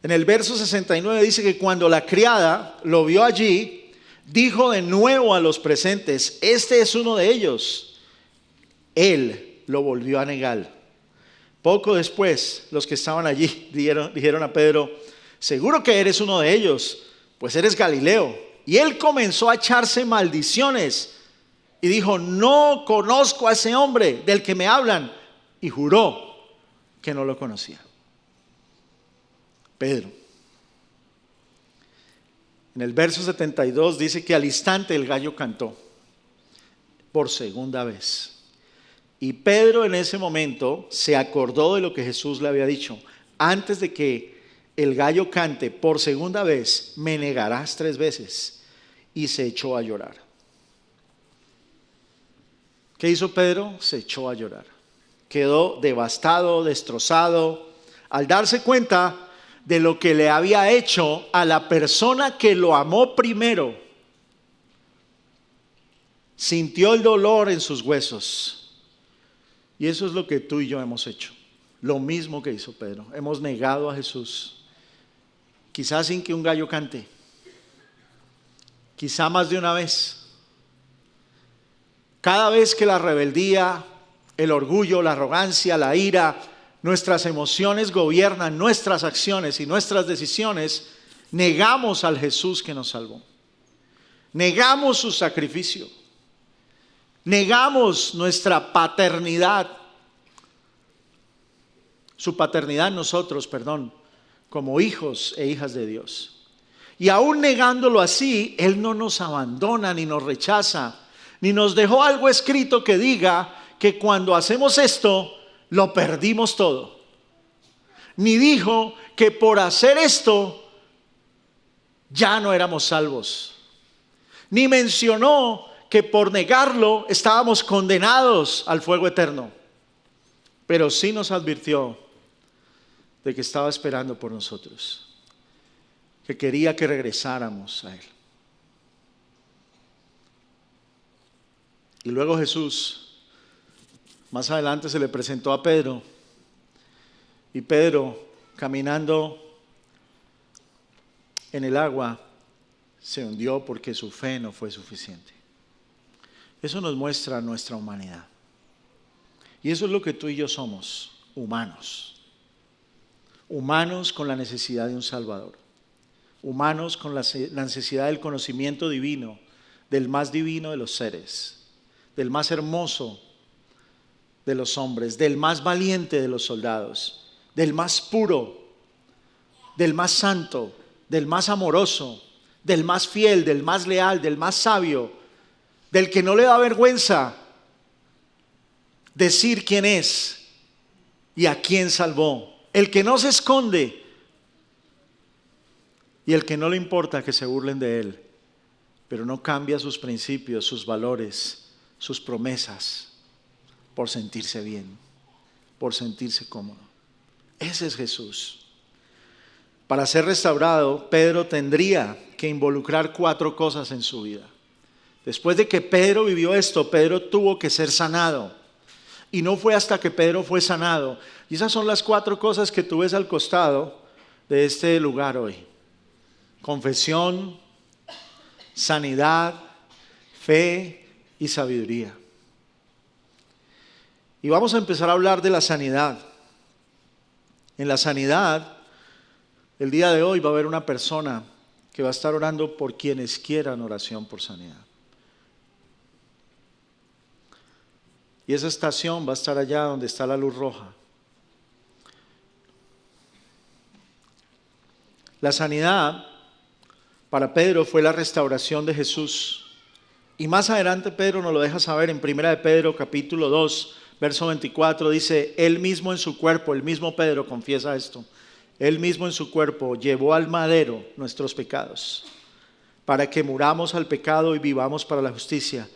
En el verso 69 dice que cuando la criada lo vio allí, dijo de nuevo a los presentes: este es uno de ellos. Él lo volvió a negar. Poco después, los que estaban allí dijeron a Pedro: seguro que eres uno de ellos, pues eres Galileo. Y él comenzó a echarse maldiciones y dijo: no conozco a ese hombre del que me hablan. Y juró que no lo conocía. Pedro. En el verso 72 dice que al instante el gallo cantó por segunda vez. Y Pedro en ese momento se acordó de lo que Jesús le había dicho: antes de que el gallo cante por segunda vez, me negarás 3 veces. Y se echó a llorar. ¿Qué hizo Pedro? Se echó a llorar. Quedó devastado, destrozado, al darse cuenta de lo que le había hecho a la persona que lo amó primero. Sintió el dolor en sus huesos. Y eso es lo que tú y yo hemos hecho. Lo mismo que hizo Pedro. Hemos negado a Jesús. Quizás sin que un gallo cante. Quizá más de una vez. Cada vez que la rebeldía, el orgullo, la arrogancia, la ira, nuestras emociones gobiernan nuestras acciones y nuestras decisiones, negamos al Jesús que nos salvó. Negamos su sacrificio. Negamos nuestra paternidad. Su paternidad en nosotros, como hijos e hijas de Dios. Y aún negándolo así, Él no nos abandona ni nos rechaza, ni nos dejó algo escrito que diga que cuando hacemos esto, lo perdimos todo. Ni dijo que por hacer esto, ya no éramos salvos. Ni mencionó que por negarlo, estábamos condenados al fuego eterno. Pero sí nos advirtió de que estaba esperando por nosotros. Que quería que regresáramos a Él. Y luego Jesús, más adelante, se le presentó a Pedro. Y Pedro, caminando en el agua, se hundió porque su fe no fue suficiente. Eso nos muestra nuestra humanidad. Y eso es lo que tú y yo somos, humanos. Humanos con la necesidad de un Salvador. Humanos con la necesidad del conocimiento divino, del más divino de los seres, del más hermoso de los hombres, del más valiente de los soldados, del más puro, del más santo, del más amoroso, del más fiel, del más leal, del más sabio, del que no le da vergüenza decir quién es y a quién salvó, el que no se esconde y el que no le importa que se burlen de él, pero no cambia sus principios, sus valores, sus promesas por sentirse bien, por sentirse cómodo. Ese es Jesús. Para ser restaurado, Pedro tendría que involucrar 4 cosas en su vida. Después de que Pedro vivió esto, Pedro tuvo que ser sanado. Y no fue hasta que Pedro fue sanado. Y esas son las 4 cosas que tú ves al costado de este lugar hoy. Confesión, sanidad, fe y sabiduría. Y vamos a empezar a hablar de la sanidad. En la sanidad, el día de hoy va a haber una persona que va a estar orando por quienes quieran oración por sanidad. Y esa estación va a estar allá donde está la luz roja. La sanidad para Pedro fue la restauración de Jesús. Y más adelante Pedro nos lo deja saber en 1 de Pedro capítulo 2, verso 24. Dice: Él mismo en su cuerpo, el mismo Pedro confiesa esto. Él mismo en su cuerpo llevó al madero nuestros pecados, para que muramos al pecado y vivamos para la justicia.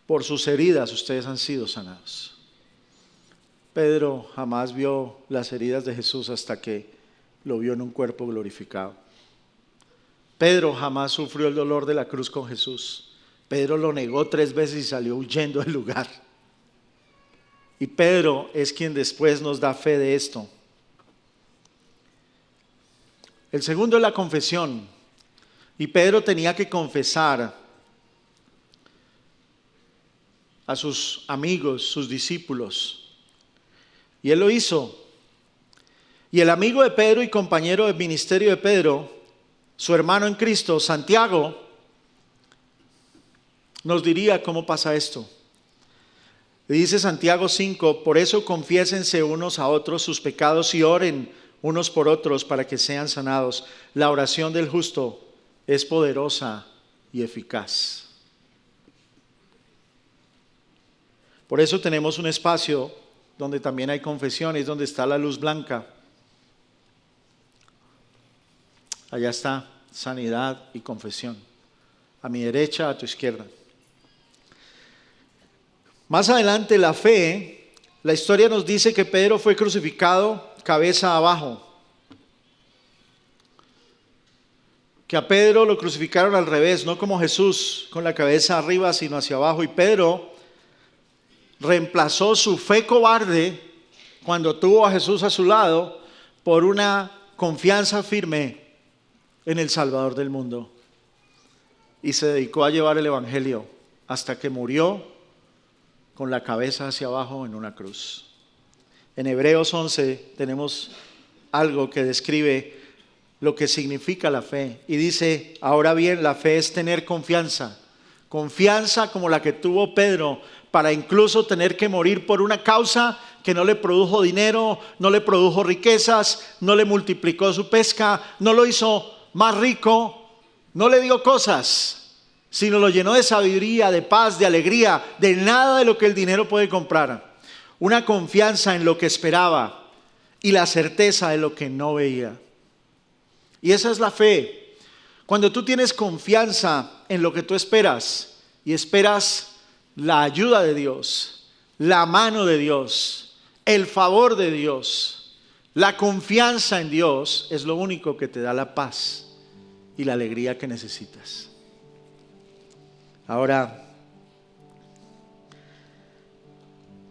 Por sus heridas ustedes han sido sanados. Pedro jamás vio las heridas de Jesús hasta que lo vio en un cuerpo glorificado. Pedro jamás sufrió el dolor de la cruz con Jesús. Pedro lo negó 3 veces y salió huyendo del lugar. Y Pedro es quien después nos da fe de esto. El segundo es la confesión. Y Pedro tenía que confesar a sus amigos, sus discípulos. Y él lo hizo. Y el amigo de Pedro y compañero de ministerio de Pedro, su hermano en Cristo, Santiago, nos diría cómo pasa esto. Dice Santiago 5, por eso confiésense unos a otros sus pecados y oren unos por otros para que sean sanados. La oración del justo es poderosa y eficaz. Por eso tenemos un espacio donde también hay confesiones, donde está la luz blanca. Allá está sanidad y confesión. A mi derecha, a tu izquierda. Más adelante, la fe, la historia nos dice que Pedro fue crucificado cabeza abajo. Que a Pedro lo crucificaron al revés, no como Jesús con la cabeza arriba, sino hacia abajo. Y Pedro reemplazó su fe cobarde cuando tuvo a Jesús a su lado por una confianza firme en el Salvador del mundo. Y se dedicó a llevar el Evangelio hasta que murió con la cabeza hacia abajo en una cruz. En Hebreos 11 tenemos algo que describe lo que significa la fe. Y dice, ahora bien, la fe es tener confianza. Confianza como la que tuvo Pedro para incluso tener que morir por una causa que no le produjo dinero, no le produjo riquezas, no le multiplicó su pesca, no lo hizo más rico, no le dio cosas, sino lo llenó de sabiduría, de paz, de alegría, de nada de lo que el dinero puede comprar. Una confianza en lo que esperaba y la certeza de lo que no veía. Y esa es la fe. Cuando tú tienes confianza en lo que tú esperas y esperas la ayuda de Dios, la mano de Dios, el favor de Dios, la confianza en Dios es lo único que te da la paz y la alegría que necesitas. Ahora,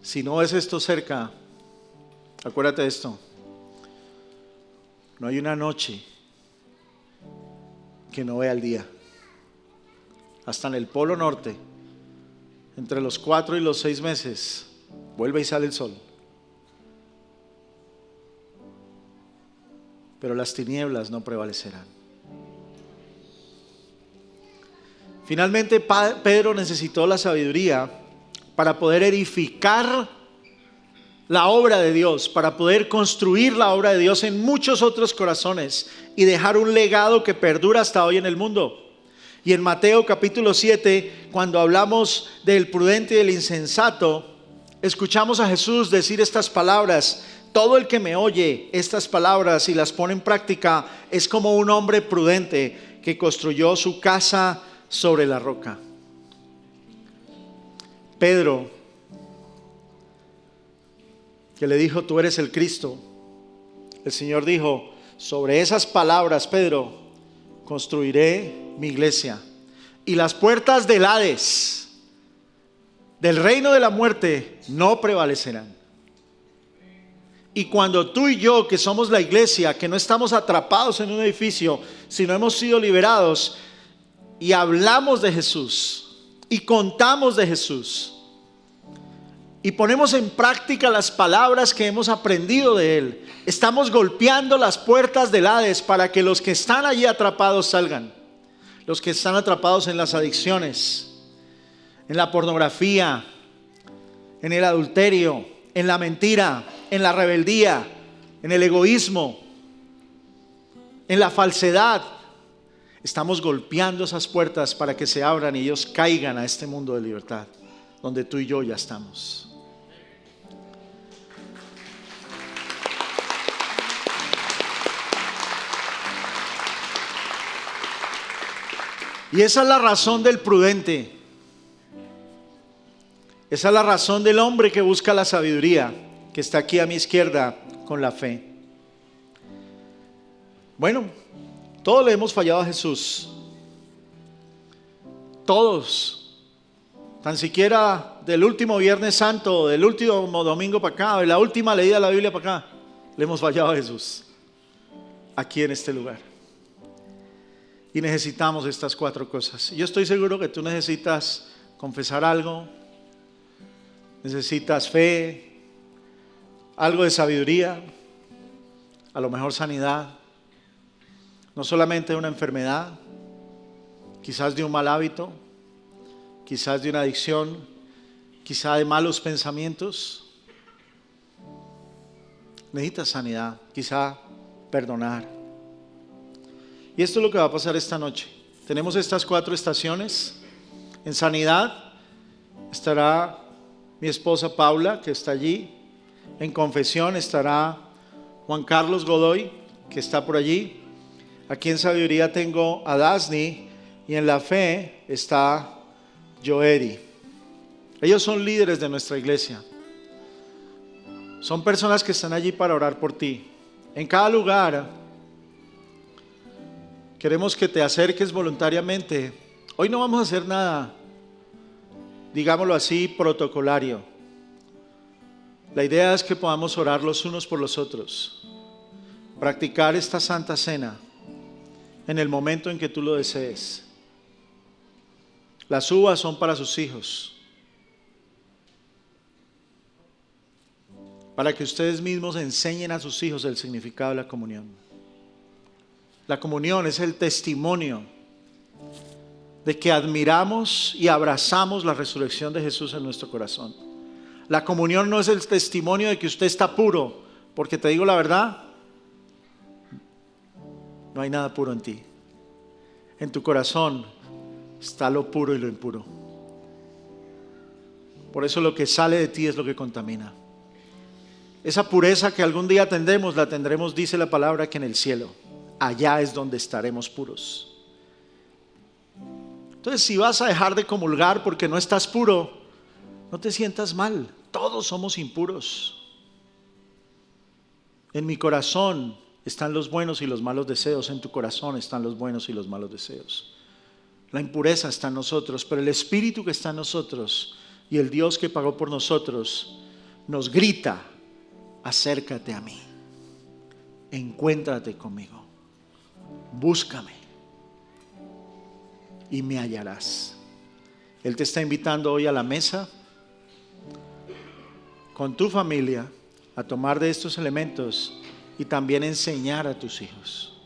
si no ves esto cerca, acuérdate de esto. No hay una noche que no vea el día. Hasta en el Polo Norte, entre los 4 y los 6 meses, vuelve y sale el sol. Pero las tinieblas no prevalecerán. Finalmente, Pedro necesitó la sabiduría para poder edificar la obra de Dios, para poder construir la obra de Dios en muchos otros corazones y dejar un legado que perdura hasta hoy en el mundo. Y en Mateo capítulo 7, cuando hablamos del prudente y del insensato, escuchamos a Jesús decir estas palabras: todo el que me oye estas palabras y las pone en práctica es como un hombre prudente que construyó su casa sobre la roca. Pedro, que le dijo, tú eres el Cristo, el Señor dijo, sobre esas palabras, Pedro, construiré mi iglesia, y las puertas del Hades, del reino de la muerte, no prevalecerán. Y cuando tú y yo, que somos la iglesia, que no estamos atrapados en un edificio, sino hemos sido liberados, y hablamos de Jesús, y contamos de Jesús, y ponemos en práctica las palabras que hemos aprendido de Él, estamos golpeando las puertas del Hades para que los que están allí atrapados salgan. Los que están atrapados en las adicciones, en la pornografía, en el adulterio, en la mentira, en la rebeldía, en el egoísmo, en la falsedad. Estamos golpeando esas puertas para que se abran y ellos caigan a este mundo de libertad, donde tú y yo ya estamos. Y esa es la razón del prudente. Esa es la razón del hombre que busca la sabiduría, que está aquí a mi izquierda con la fe. Bueno, todos le hemos fallado a Jesús. Todos. Tan siquiera del último Viernes Santo, del último domingo para acá, de la última leída de la Biblia para acá, le hemos fallado a Jesús. Aquí en este lugar. Y necesitamos estas 4 cosas. Yo estoy seguro que tú necesitas confesar algo, necesitas fe, algo de sabiduría, a lo mejor sanidad, no solamente de una enfermedad, quizás de un mal hábito, quizás de una adicción, quizás de malos pensamientos. Necesitas sanidad, quizá perdonar. Y esto es lo que va a pasar esta noche. Tenemos estas 4 estaciones. En sanidad estará mi esposa Paula, que está allí. En confesión estará Juan Carlos Godoy, que está por allí. Aquí en sabiduría tengo a Dasni, y en la fe está Joeri. Ellos son líderes de nuestra iglesia. Son personas que están allí para orar por ti. En cada lugar queremos que te acerques voluntariamente. Hoy no vamos a hacer nada, digámoslo así, protocolario. La idea es que podamos orar los unos por los otros, practicar esta Santa Cena en el momento en que tú lo desees. Las uvas son para sus hijos, para que ustedes mismos enseñen a sus hijos el significado de la comunión. La comunión es el testimonio de que admiramos y abrazamos la resurrección de Jesús en nuestro corazón. La comunión no es el testimonio de que usted está puro, porque te digo la verdad, no hay nada puro en ti. En tu corazón está lo puro y lo impuro. Por eso lo que sale de ti es lo que contamina. Esa pureza que algún día tendremos, la tendremos, dice la palabra, que en el cielo. Allá es donde estaremos puros. Entonces, si vas a dejar de comulgar porque no estás puro, no te sientas mal. Todos somos impuros. En mi corazón están los buenos y los malos deseos. En tu corazón están los buenos y los malos deseos. La impureza está en nosotros, pero el Espíritu que está en nosotros y el Dios que pagó por nosotros nos grita: acércate a mí, encuéntrate conmigo, búscame y me hallarás. Él te está invitando hoy a la mesa con tu familia a tomar de estos elementos y también enseñar a tus hijos.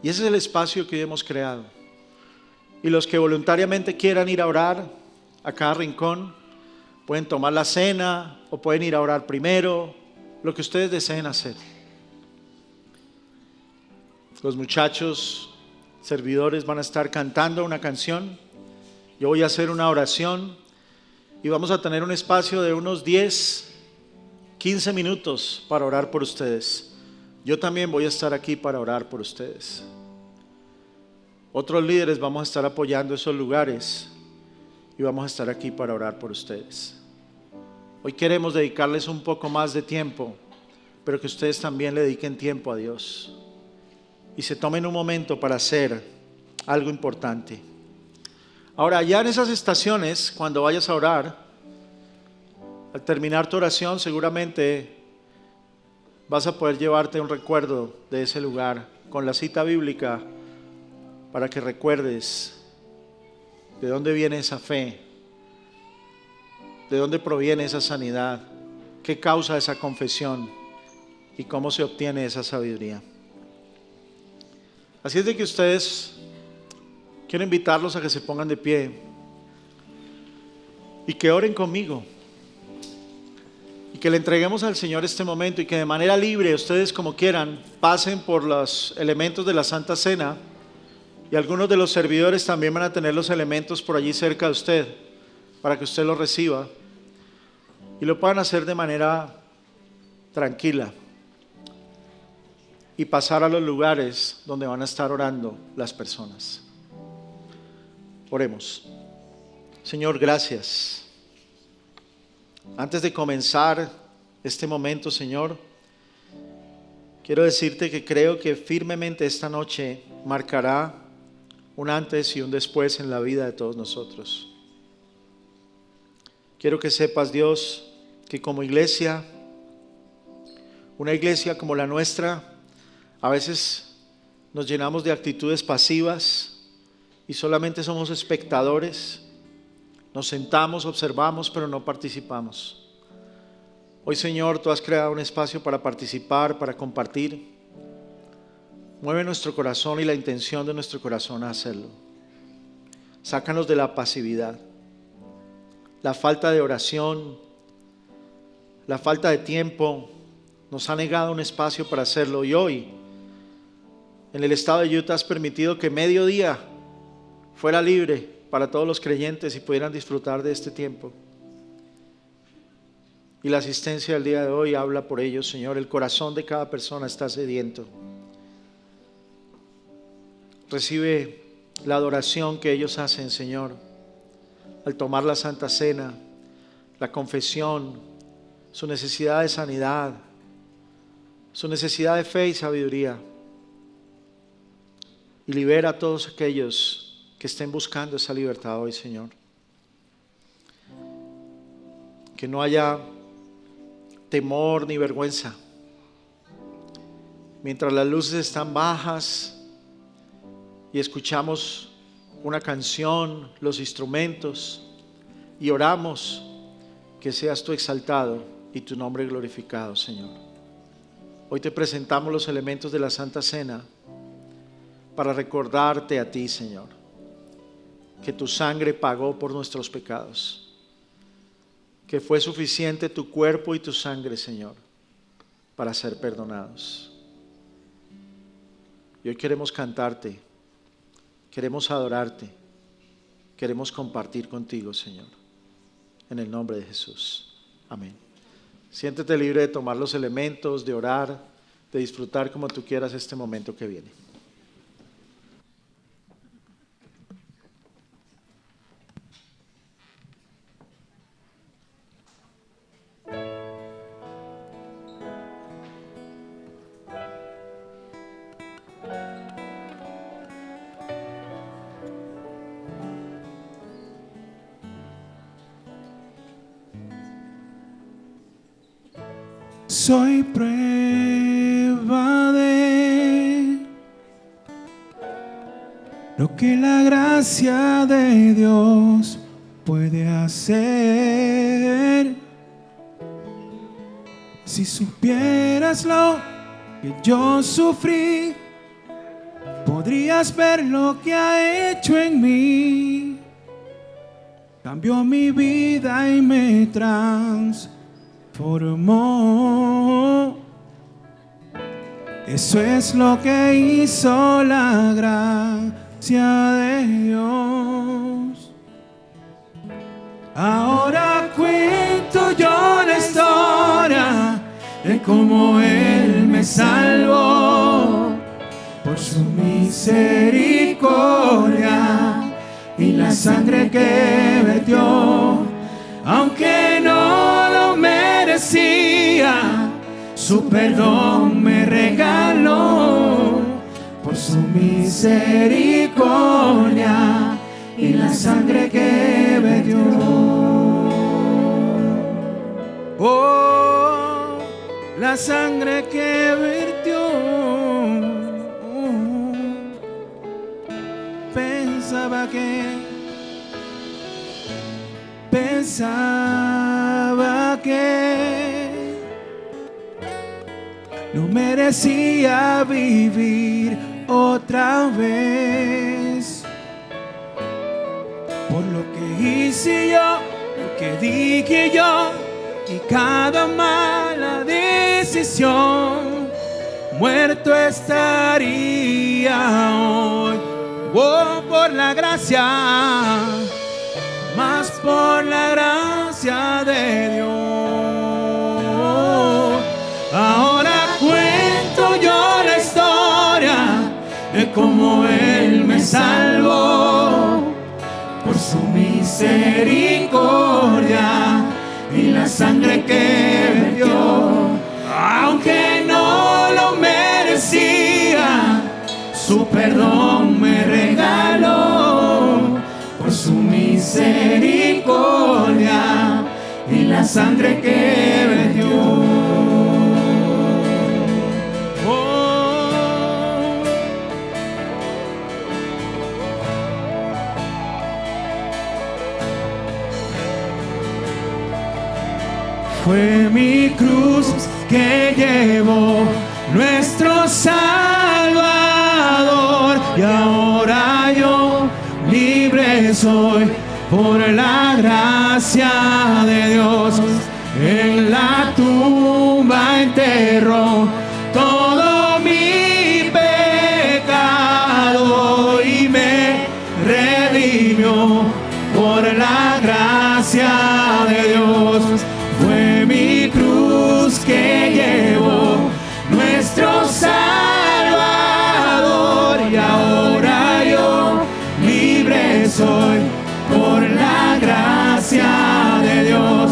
Y ese es el espacio que hoy hemos creado. Y los que voluntariamente quieran ir a orar a cada rincón, pueden tomar la cena o pueden ir a orar primero, lo que ustedes deseen hacer. Los muchachos servidores van a estar cantando una canción. Yo voy a hacer una oración y vamos a tener un espacio de unos 10, 15 minutos para orar por ustedes. Yo también voy a estar aquí para orar por ustedes. Otros líderes vamos a estar apoyando esos lugares y vamos a estar aquí para orar por ustedes. Hoy queremos dedicarles un poco más de tiempo, pero que ustedes también le dediquen tiempo a Dios y se tomen un momento para hacer algo importante. Ahora, allá en esas estaciones, cuando vayas a orar, al terminar tu oración, seguramente vas a poder llevarte un recuerdo de ese lugar con la cita bíblica para que recuerdes de dónde viene esa fe, de dónde proviene esa sanidad, qué causa esa confesión y cómo se obtiene esa sabiduría. Así es de que ustedes, quiero invitarlos a que se pongan de pie y que oren conmigo y que le entreguemos al Señor este momento y que de manera libre ustedes, como quieran, pasen por los elementos de la Santa Cena y algunos de los servidores también van a tener los elementos por allí cerca de usted para que usted los reciba y lo puedan hacer de manera tranquila y pasar a los lugares donde van a estar orando las personas. Oremos. Señor, gracias. Antes de comenzar este momento, Señor, quiero decirte que creo que firmemente esta noche marcará un antes y un después en la vida de todos nosotros. Quiero que sepas, Dios, que como iglesia, una iglesia como la nuestra, a veces nos llenamos de actitudes pasivas y solamente somos espectadores Nos sentamos, observamos, pero no participamos. Hoy, Señor, tú has creado un espacio para participar, para compartir. Mueve nuestro corazón y la intención de nuestro corazón a hacerlo. Sácanos de la pasividad, la falta de oración, la falta de tiempo. Nos ha negado un espacio para hacerlo. Y hoy, en el estado de Utah, has permitido que mediodía fuera libre para todos los creyentes y pudieran disfrutar de este tiempo. Y la asistencia del día de hoy habla por ellos, Señor. El corazón de cada persona está sediento. Recibe la adoración que ellos hacen, Señor, al tomar la Santa Cena, la confesión, su necesidad de sanidad, su necesidad de fe y sabiduría. Y libera a todos aquellos que estén buscando esa libertad hoy, Señor. Que no haya temor ni vergüenza. Mientras las luces están bajas y escuchamos una canción, los instrumentos, y oramos, que seas tú exaltado y tu nombre glorificado, Señor. Hoy te presentamos los elementos de la Santa Cena para recordarte a ti, Señor, que tu sangre pagó por nuestros pecados, que fue suficiente tu cuerpo y tu sangre, Señor, para ser perdonados. Y hoy queremos cantarte, queremos adorarte, queremos compartir contigo, Señor, en el nombre de Jesús. Amén. Siéntete libre de tomar los elementos, de orar, de disfrutar como tú quieras este momento que viene. Soy prueba de lo que la gracia de Dios puede hacer. Si supieras lo que yo sufrí, podrías ver lo que ha hecho en mí. Cambió mi vida y me transformó. Eso es lo que hizo la gracia de Dios. Ahora cuento yo la historia de cómo Él me salvó por su misericordia y la sangre que vertió. Aunque no lo merecía, su perdón me regaló por su misericordia y la sangre que vertió. Oh, la sangre que vertió. Pensaba que no merecía vivir otra vez por lo que hice yo, lo que dije yo y cada mala decisión. Muerto estaría hoy, oh, por la gracia, más por la gracia de Dios. Ahora cuento yo la historia de cómo Él me salvó por su misericordia y la sangre que vertió. Aunque no lo merecía, su perdón me regaló por su misericordia y la sangre que vertió. Fue mi cruz que llevó nuestro Salvador. Y ahora yo libre soy por la gracia de Dios. En la tumba enterró todo mi pecado y me redimió por la gracia de Dios. Fue mi cruz que llevó nuestro Salvador. Y ahora yo libre soy por la gracia de Dios.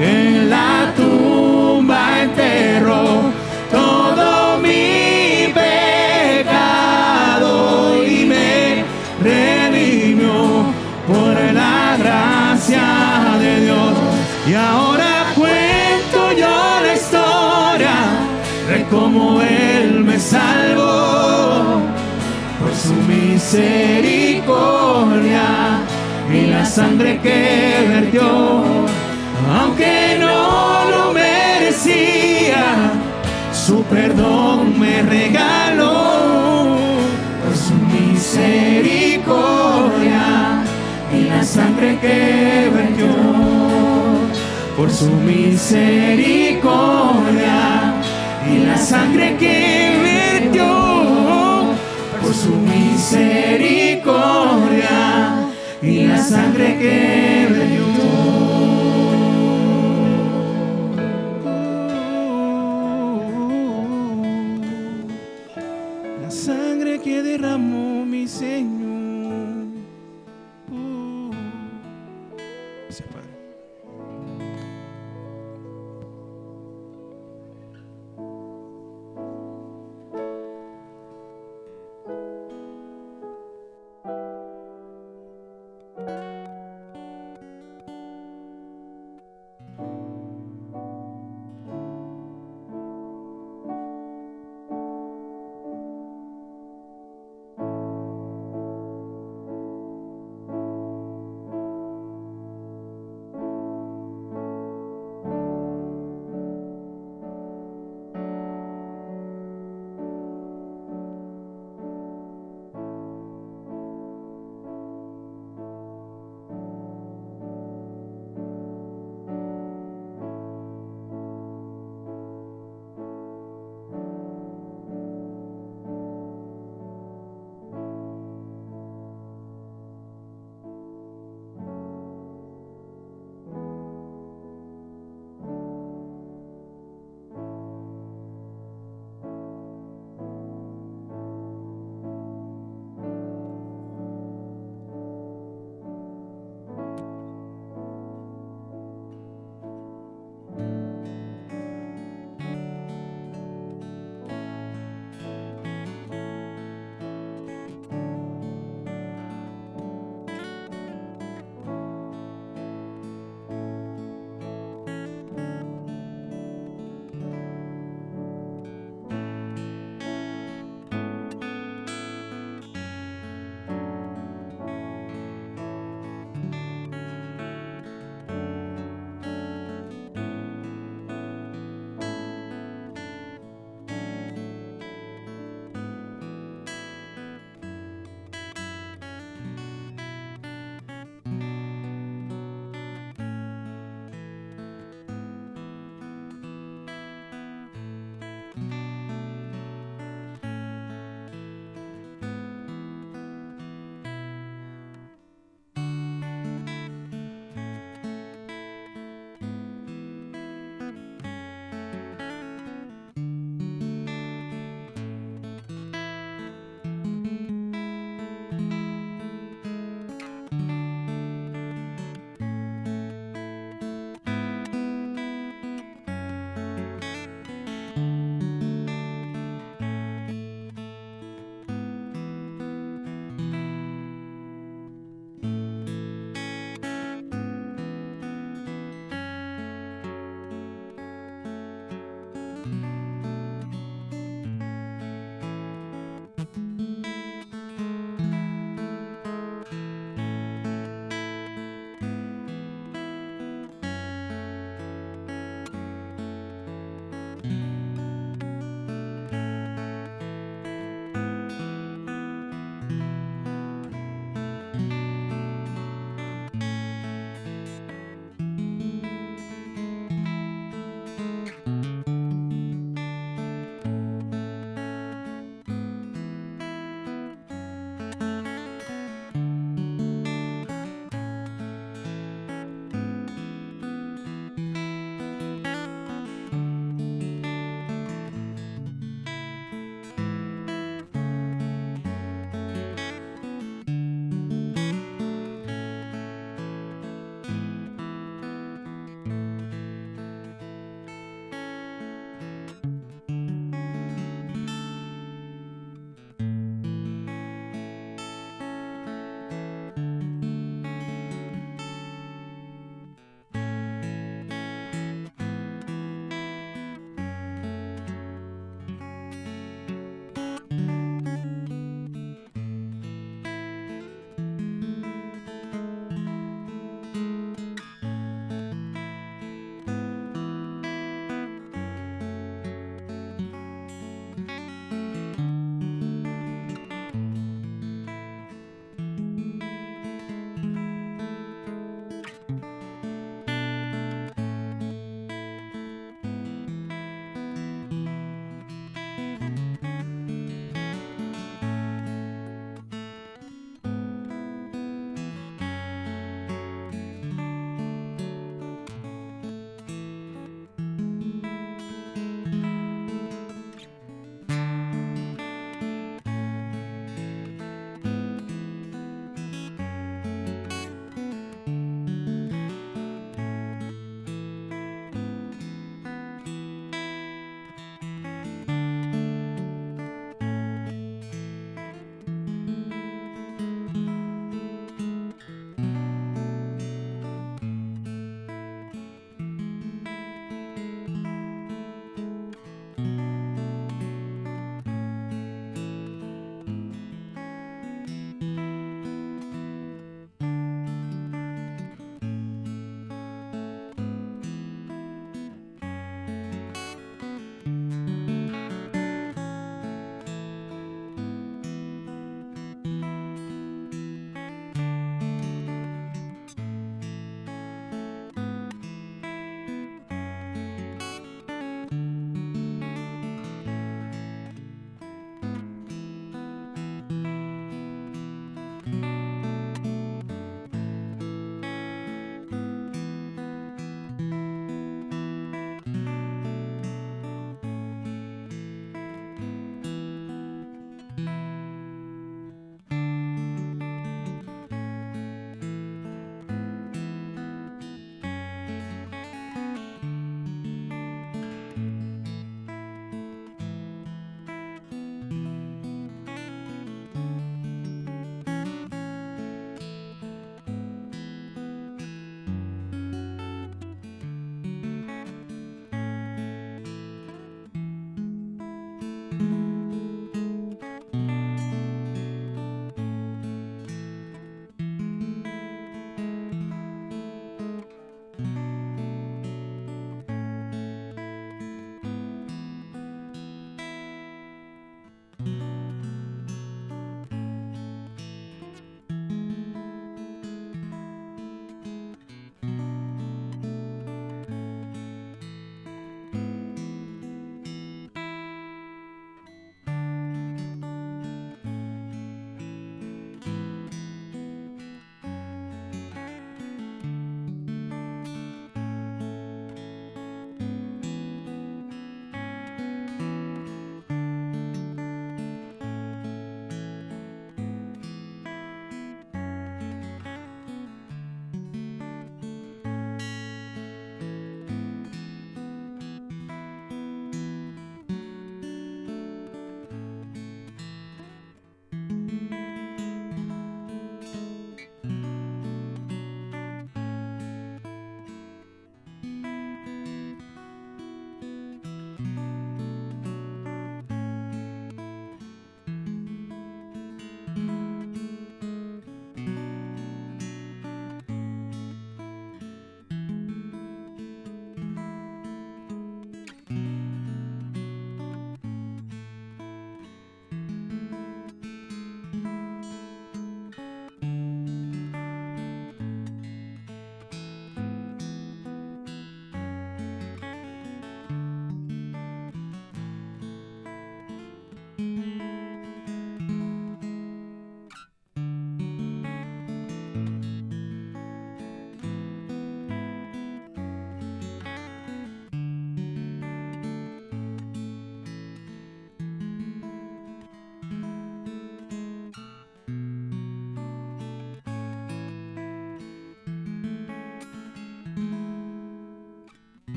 En la tumba enterró todo mi pecado y me redimió por la gracia de Dios. Y ahora cuento yo la historia de cómo Él me salvó por su misericordia y la sangre que vertió. Aunque no lo merecía, su perdón me regaló por su misericordia y la sangre que vertió. Por su misericordia y la sangre que vertió. Por su misericordia y la sangre que vertió. La sangre que derramó mi Señor. Gracias, Padre.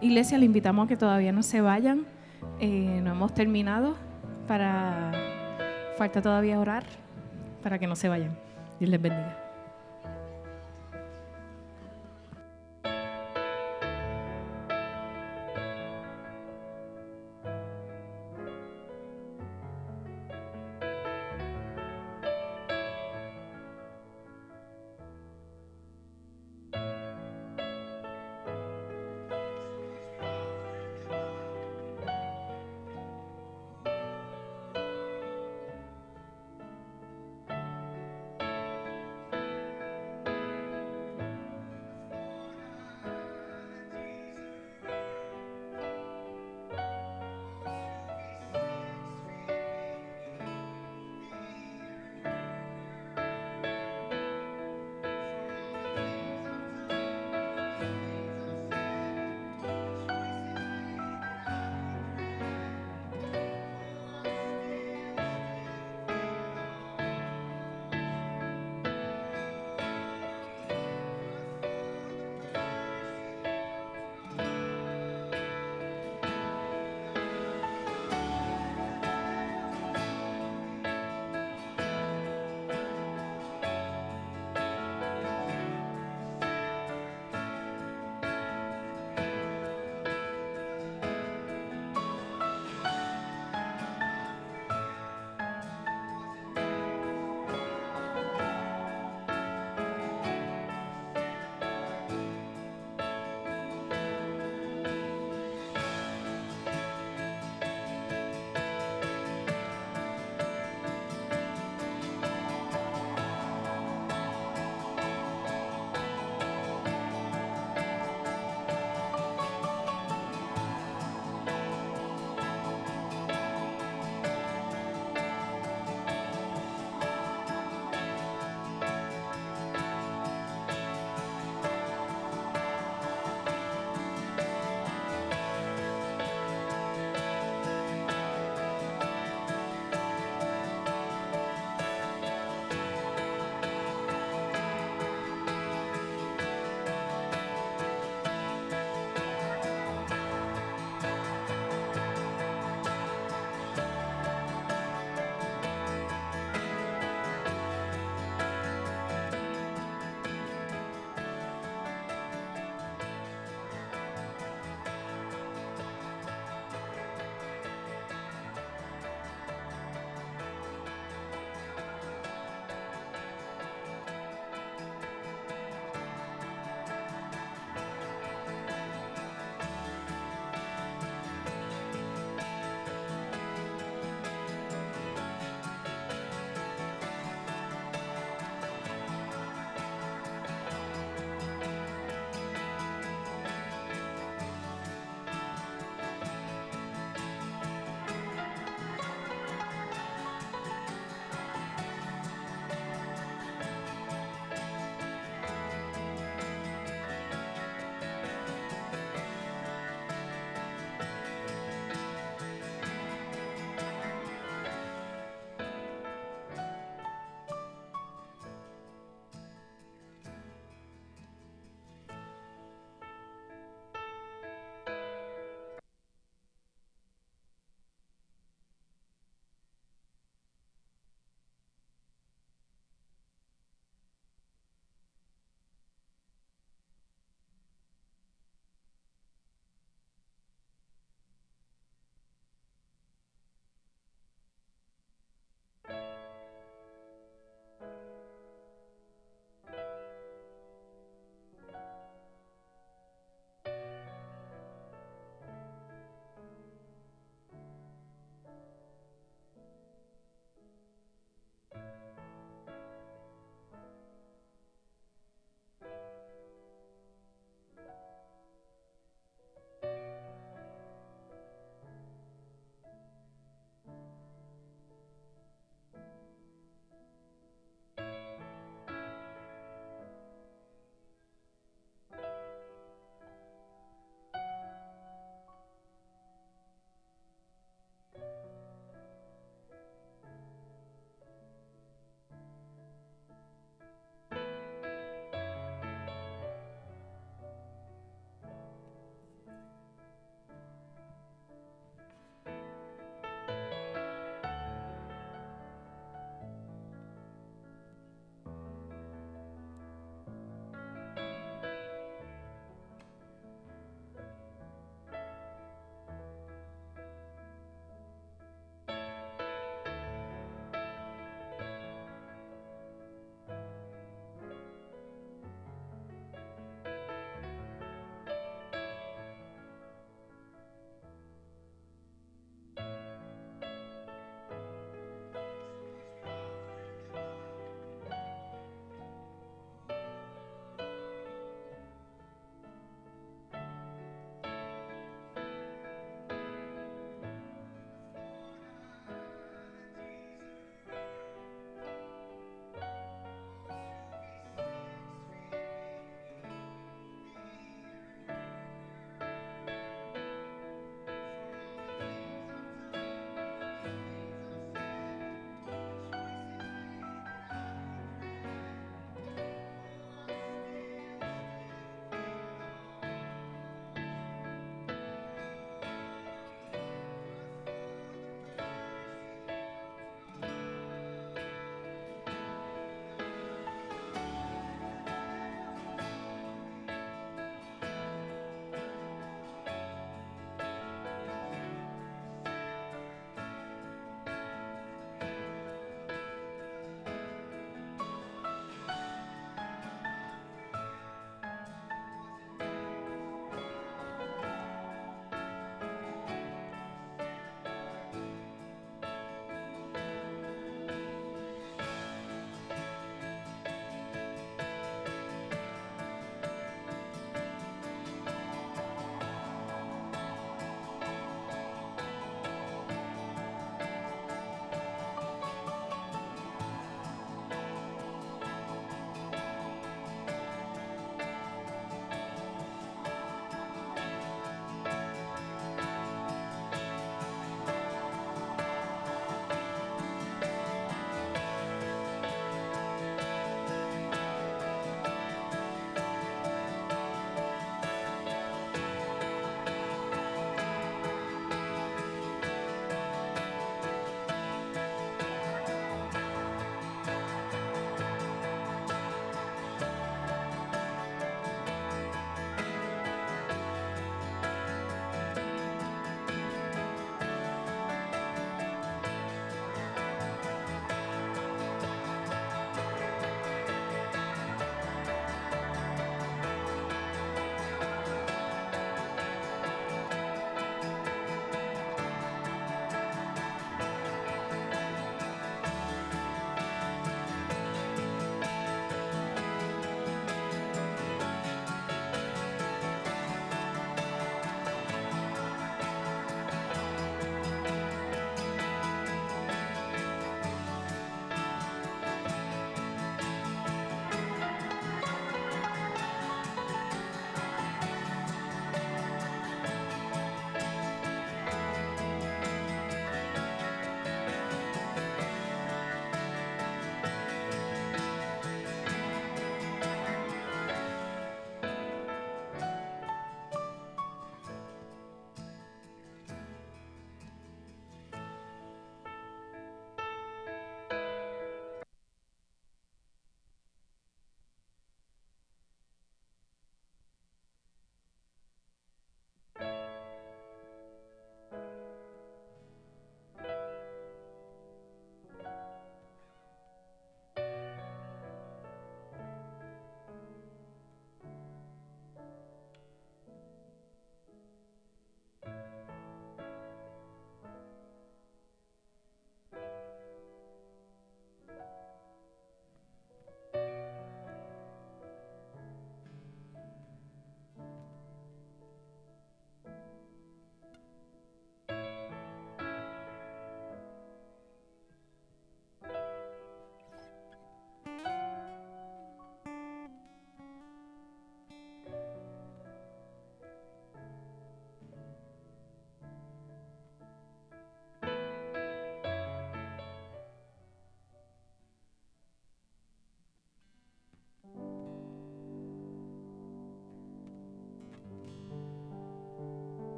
Iglesia, le invitamos a que todavía no se vayan. No hemos terminado. Falta todavía orar para que no se vayan. Dios les bendiga.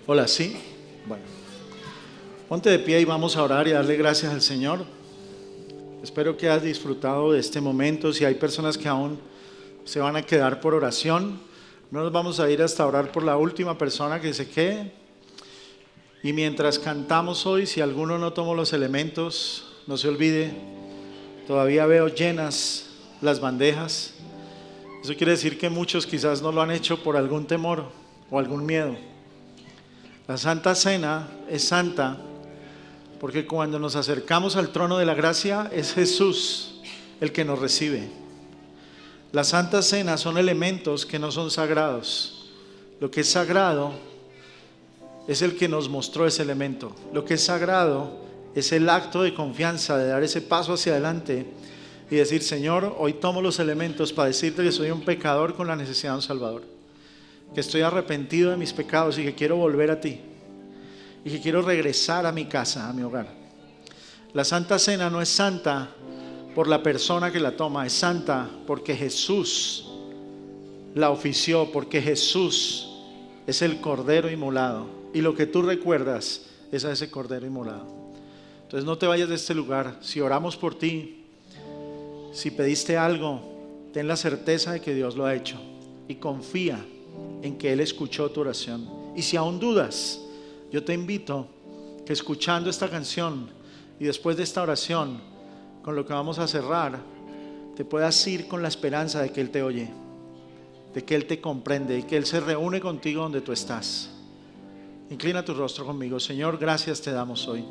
Hola, ¿sí? Bueno, ponte de pie y vamos a orar y darle gracias al Señor. Espero que hayas disfrutado de este momento. Si hay personas que aún se van a quedar por oración, no nos vamos a ir hasta orar por la última persona que se quede. Y mientras cantamos hoy, si alguno no tomó los elementos, no se olvide, todavía veo llenas las bandejas. Eso quiere decir que muchos quizás no lo han hecho por algún temor o algún miedo. La Santa Cena es santa porque cuando nos acercamos al trono de la gracia es Jesús el que nos recibe. La Santa Cena son elementos que no son sagrados. Lo que es sagrado es el que nos mostró ese elemento. Lo que es sagrado es el acto de confianza, de dar ese paso hacia adelante y decir: Señor, hoy tomo los elementos para decirte que soy un pecador con la necesidad de un Salvador, que estoy arrepentido de mis pecados y que quiero volver a ti y que quiero regresar a mi casa, a mi hogar. La Santa Cena no es santa por la persona que la toma, es santa porque Jesús la ofició, porque Jesús es el Cordero inmolado y lo que tú recuerdas es a ese Cordero inmolado. Entonces no te vayas de este lugar. Si oramos por ti, si pediste algo, ten la certeza de que Dios lo ha hecho y confía en que Él escuchó tu oración. Y si aún dudas, yo te invito que escuchando esta canción y después de esta oración, con lo que vamos a cerrar, te puedas ir con la esperanza de que Él te oye, de que Él te comprende y que Él se reúne contigo donde tú estás. Inclina tu rostro conmigo. Señor, gracias te damos hoy.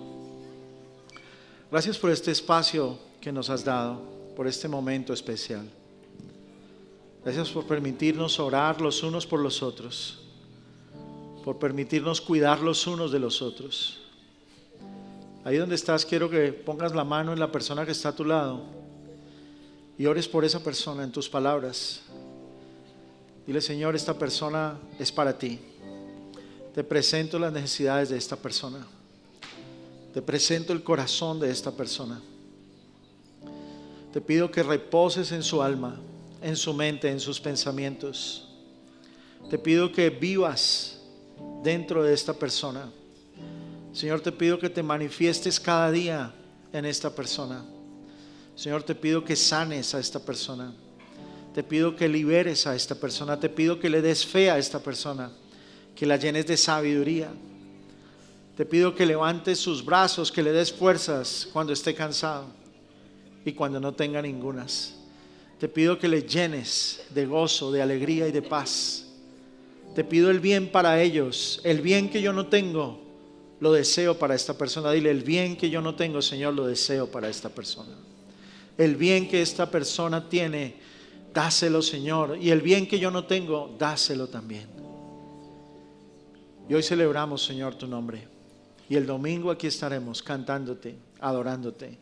Gracias por este espacio que nos has dado, por este momento especial. Gracias por permitirnos orar los unos por los otros, por permitirnos cuidar los unos de los otros. Ahí donde estás, quiero que pongas la mano en la persona que está a tu lado y ores por esa persona en tus palabras. Dile: Señor, esta persona es para ti. Te presento las necesidades de esta persona. Te presento el corazón de esta persona. Te pido que reposes en su alma, en su mente, en sus pensamientos. Te pido que vivas dentro de esta persona. Señor, te pido que te manifiestes cada día en esta persona. Señor, te pido que sanes a esta persona. Te pido que liberes a esta persona. Te pido que le des fe a esta persona, que la llenes de sabiduría. Te pido que levantes sus brazos, que le des fuerzas cuando esté cansado y cuando no tenga ningunas. Te pido que le llenes de gozo, de alegría y de paz. Te pido el bien para ellos. El bien que yo no tengo, lo deseo para esta persona. Dile: el bien que yo no tengo, Señor, lo deseo para esta persona. El bien que esta persona tiene, dáselo, Señor. Y el bien que yo no tengo, dáselo también. Y hoy celebramos, Señor, tu nombre. Y el domingo aquí estaremos cantándote, adorándote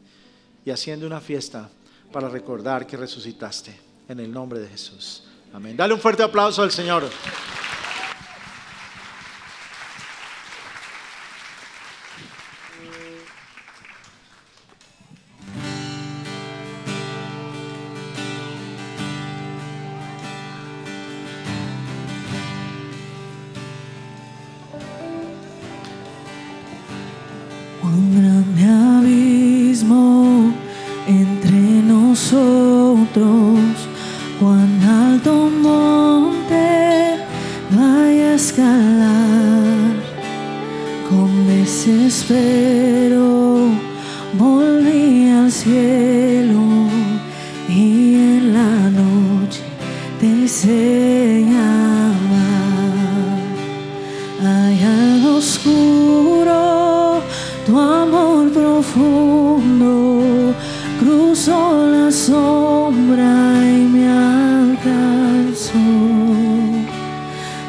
y haciendo una fiesta para recordar que resucitaste. En el nombre de Jesús. Amén. Dale un fuerte aplauso al Señor. Un grande abismo entre nosotros, cuán alto monte vaya a escalar. Con desespero volví al cielo y en la noche te hice llamar. Allá en lo oscuro tu amor profundo cruzó la sombra y me alcanzó.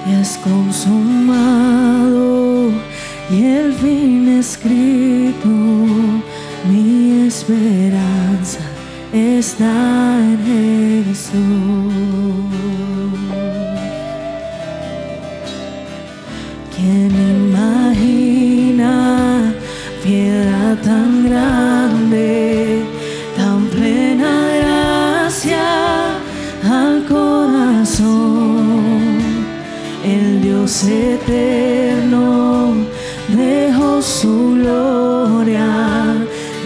Y es consumado y el fin escrito, mi esperanza está en Jesús. ¿Quién imagina piedra tan grande, tan plena gracia al corazón? el Dios eterno dejó su gloria,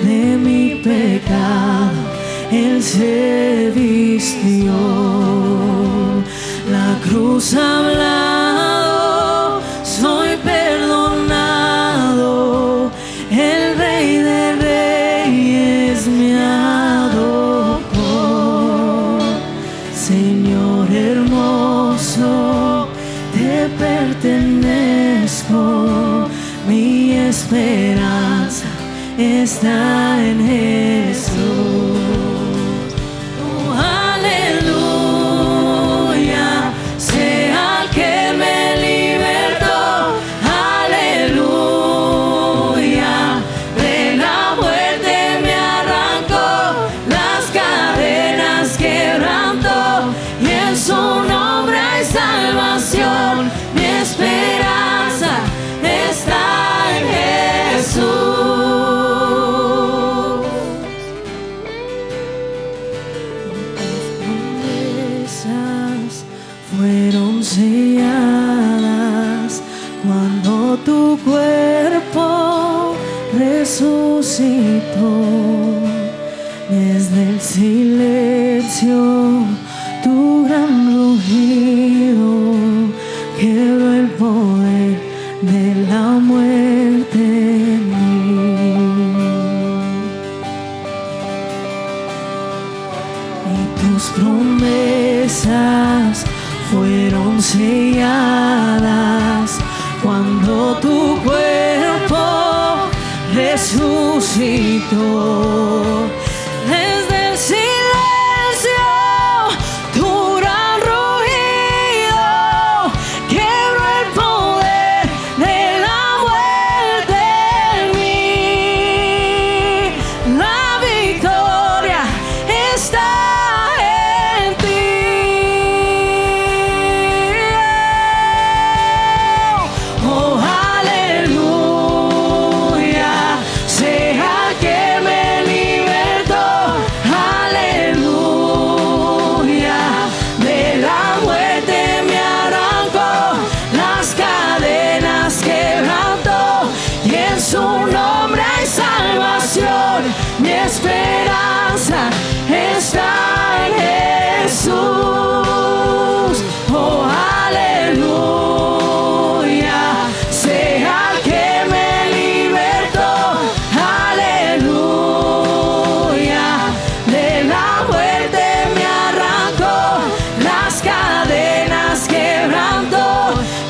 de mi pecado Él se vistió. La cruz ha hablado, soy perdonado, el Rey de Reyes me adoptó. Señor hermoso, te pertenezco, mi esperanza está en Jesús. Oh, aleluya, sea el que me libertó. Aleluya, de la muerte me arrancó, las cadenas quebrantó, y en su nombre hay salvación. Mi esperanza está en Jesús. Fueron selladas cuando tu cuerpo resucitó. Desde el silencio tu gran rugido quebró el poder de la muerte en mí. Y tus promesas fueron selladas cuando tu cuerpo resucitó. Desde el silencio tu gran rugido quebró el poder de la muerte en mí. La victoria está en ti. Oh, aleluya, sea que me libertó. Aleluya, de la muerte me arrancó, las cadenas quebrantó, y en su nombre hay salvación. Mi esperanza está en Jesús. Oh, aleluya, sea que me libertó. Aleluya, de la muerte me arrancó, las cadenas quebrantó,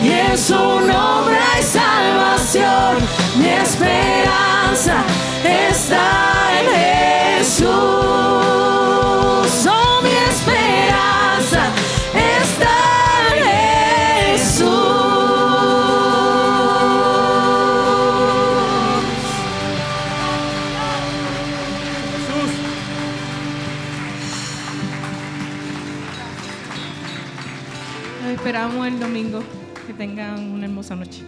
y en su nombre hay salvación. Mi esperanza está en Jesús. Oh, mi esperanza está en Jesús. Los esperamos el domingo. Que tengan una hermosa noche.